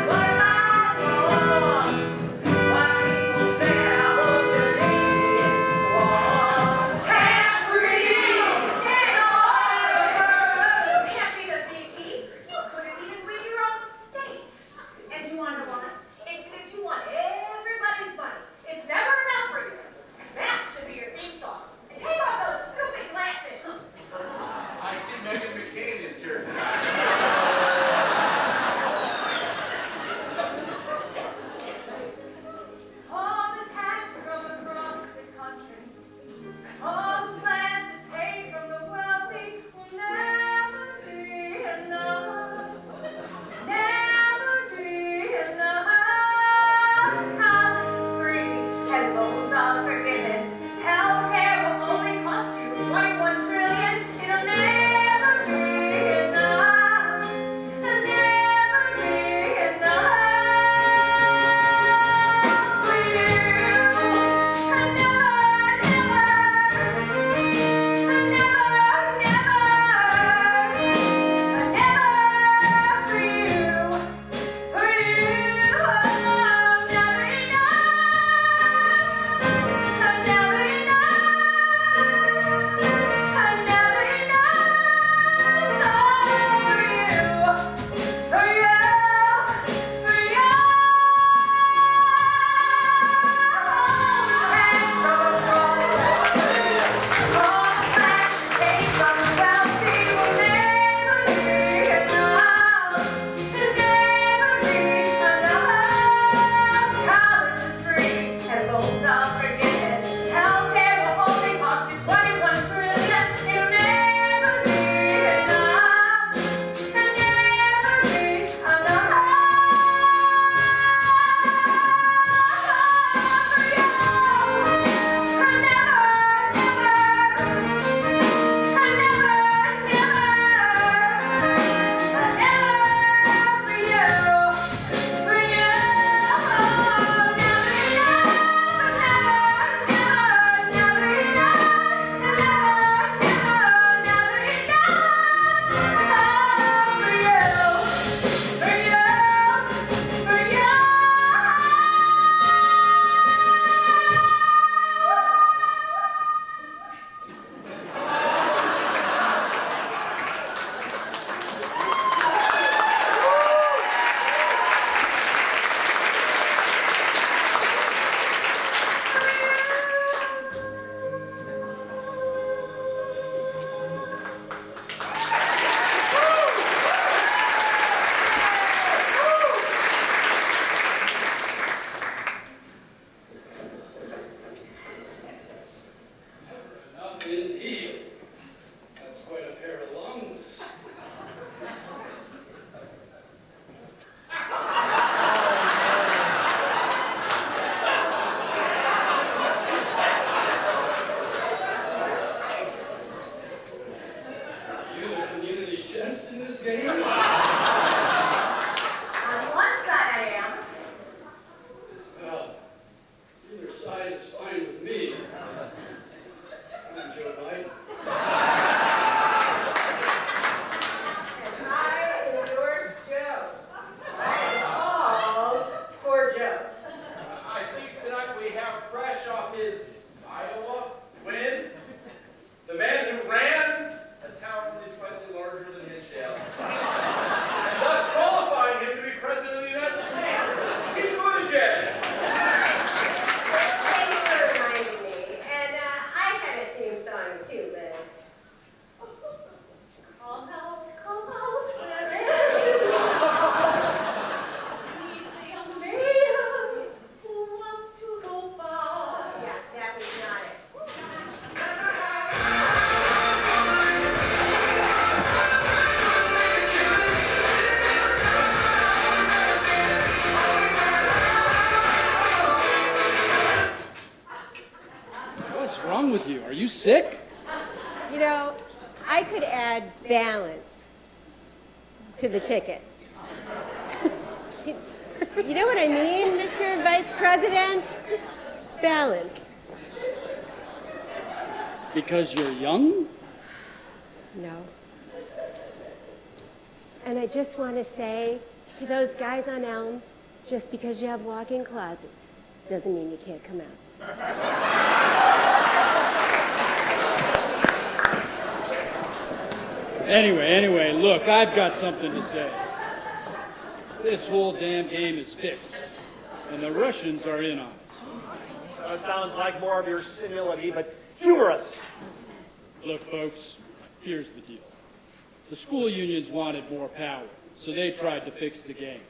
S13: sick?
S7: You know, I could add balance to the ticket. You know what I mean, Mr. Vice President? Balance.
S13: Because you're young?
S7: No. And I just want to say to those guys on Elm, just because you have walk-in closets doesn't mean you can't come out.
S13: Anyway, look, I've got something to say. This whole damn game is fixed, and the Russians are in on it.
S6: Sounds like more of your senility, but humorous.
S13: Look, folks, here's the deal. The school unions wanted more power, so they tried to fix the game.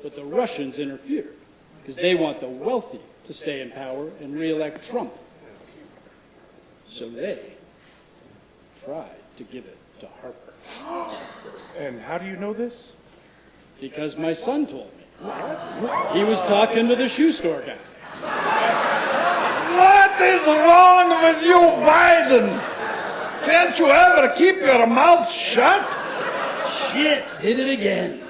S13: But the Russians interfered, because they want the wealthy to stay in power and re-elect Trump. So they tried to give it to Harper.
S22: And how do you know this?
S13: Because my son told me. He was talking to the shoe store guy.
S10: What is wrong with you, Biden? Can't you ever keep your mouth shut?
S13: Shit, did it again.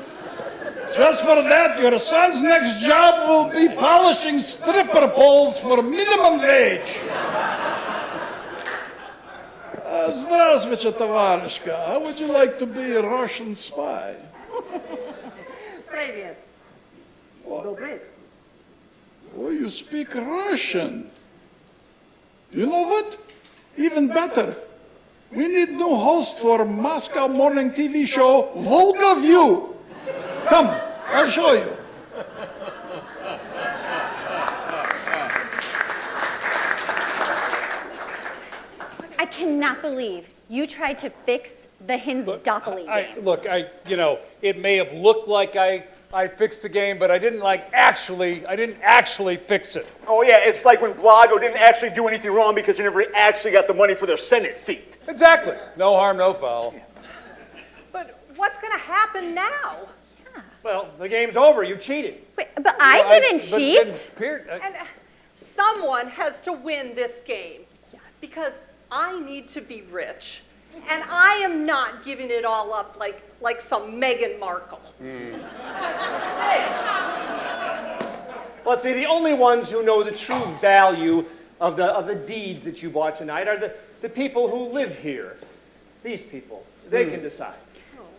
S10: Just for that, your son's next job will be polishing stripper poles for minimum wage. Здравствуйте, товарищка. How would you like to be a Russian spy?
S15: Привет. Добрый.
S10: Oh, you speak Russian. You know what? Even better. We need new host for Moscow morning TV show, Volga View. Come, I'll show you.
S8: I cannot believe you tried to fix the Hinsdopoly game.
S4: It may have looked like I fixed the game, but I didn't actually fix it.
S6: Oh yeah, it's like when Blago didn't actually do anything wrong because he never actually got the money for their Senate seat.
S4: Exactly. No harm, no foul.
S15: But what's going to happen now?
S6: Well, the game's over. You cheated.
S8: Wait, but I didn't cheat.
S15: And someone has to win this game. Yes. Because I need to be rich. And I am not giving it all up like some Meghan Markle.
S6: Well, see, the only ones who know the true value of the deeds that you bought tonight are the people who live here. These people. They can decide.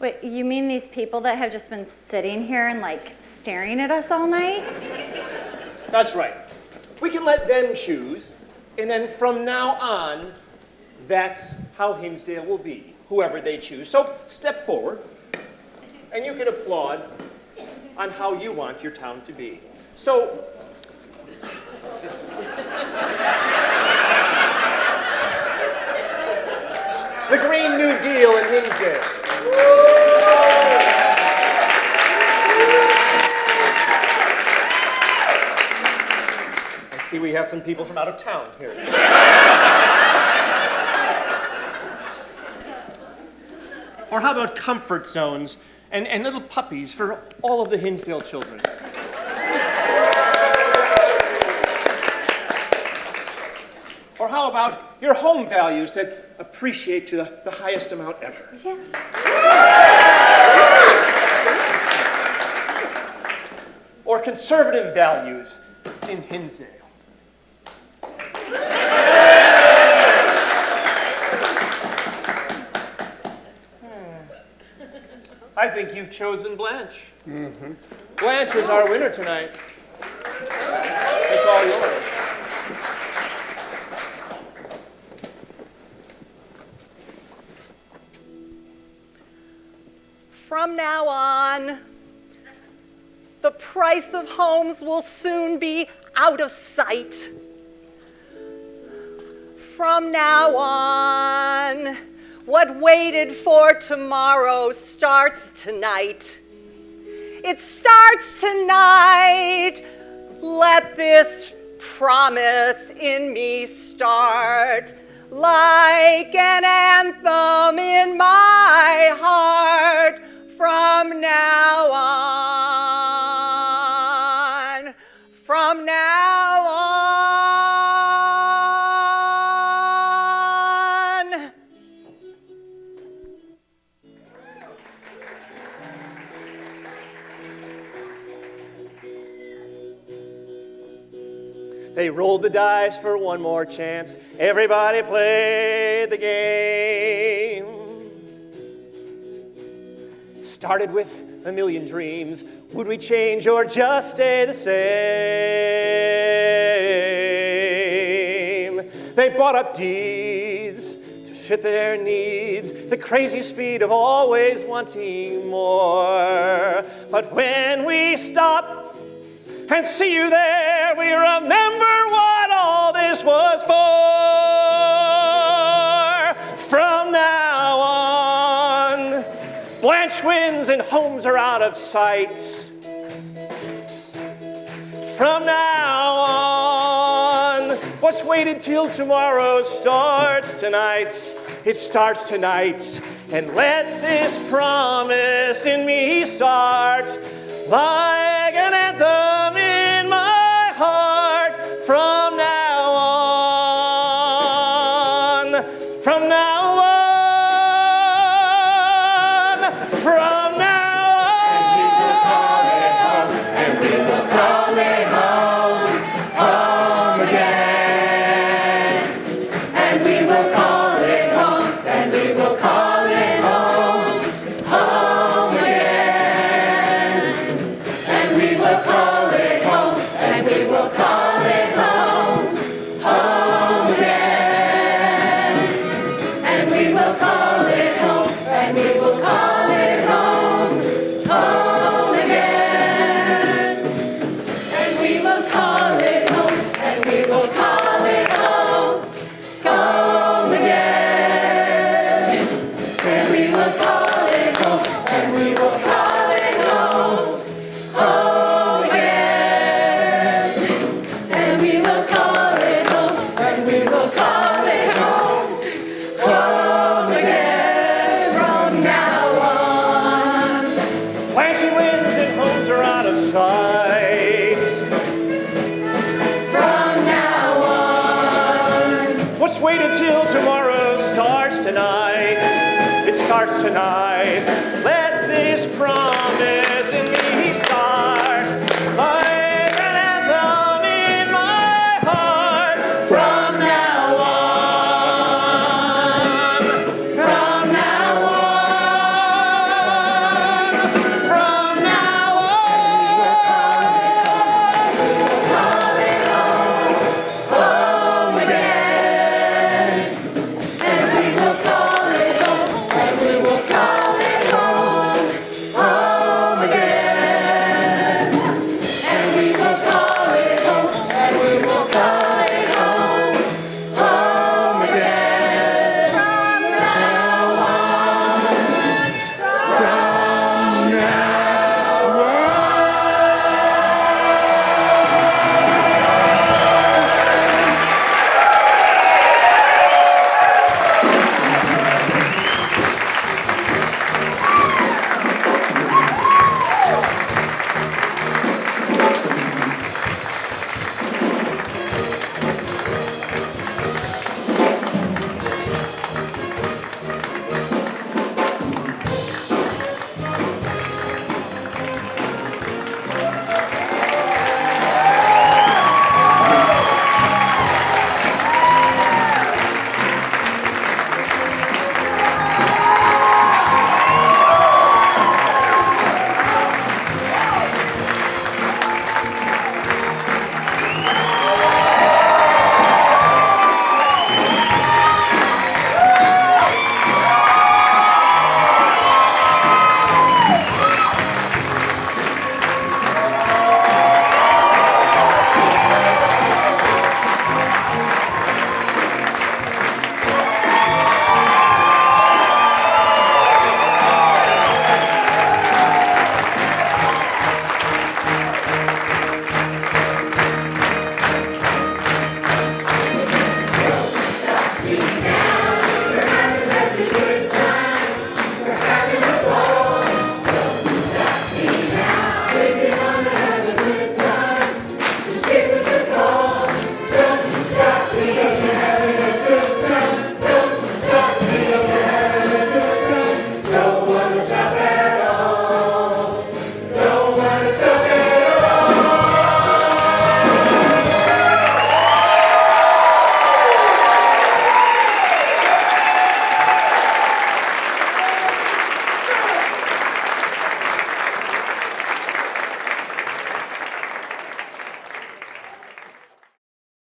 S8: Wait, you mean these people that have just been sitting here and staring at us all night?
S6: That's right. We can let them choose, and then from now on, that's how Hinsdale will be, whoever they choose. So step forward, and you can applaud on how you want your town to be. So, the Green New Deal in Hinsdale. I see we have some people from out of town here. Or how about comfort zones and little puppies for all of the Hinsdale children? Or how about your home values that appreciate to the highest amount ever?
S8: Yes.
S6: Or conservative values in Hinsdale. I think you've chosen Blanche. Mm-hmm. Blanche is our winner tonight. It's all yours.
S15: From now on, the price of homes will soon be out of sight. From now on, what waited for tomorrow starts tonight. It starts tonight. Let this promise in me start like an anthem in my heart. From now on, from now
S6: They rolled the dice for one more chance. Everybody played the game. Started with a million dreams. Would we change or just stay the same? They bought up deeds to fit their needs, the crazy speed of always wanting more. But when we stop and see you there, we remember what all this was for. From now on, Blanche wins and homes are out of sight. From now on, what's waited till tomorrow starts tonight. It starts tonight. And let this promise in me start like an anthem in my heart. From now on, from now on, from now on.
S9: And we will call it home, home again. And we will call it home, and we will call it home, home again. And we will call it home, and we will call it home, home again. And we will call it home, and we will call it home, home again. And we will call it home, and we will call it home, home again. And we will call it home, and we will call it home, home again. And we will call it home, and we will call it home, home again. From now on.
S6: Blanche wins and homes are out of sight.
S9: From now on.
S6: What's waited till tomorrow starts tonight. It starts tonight. Let this promise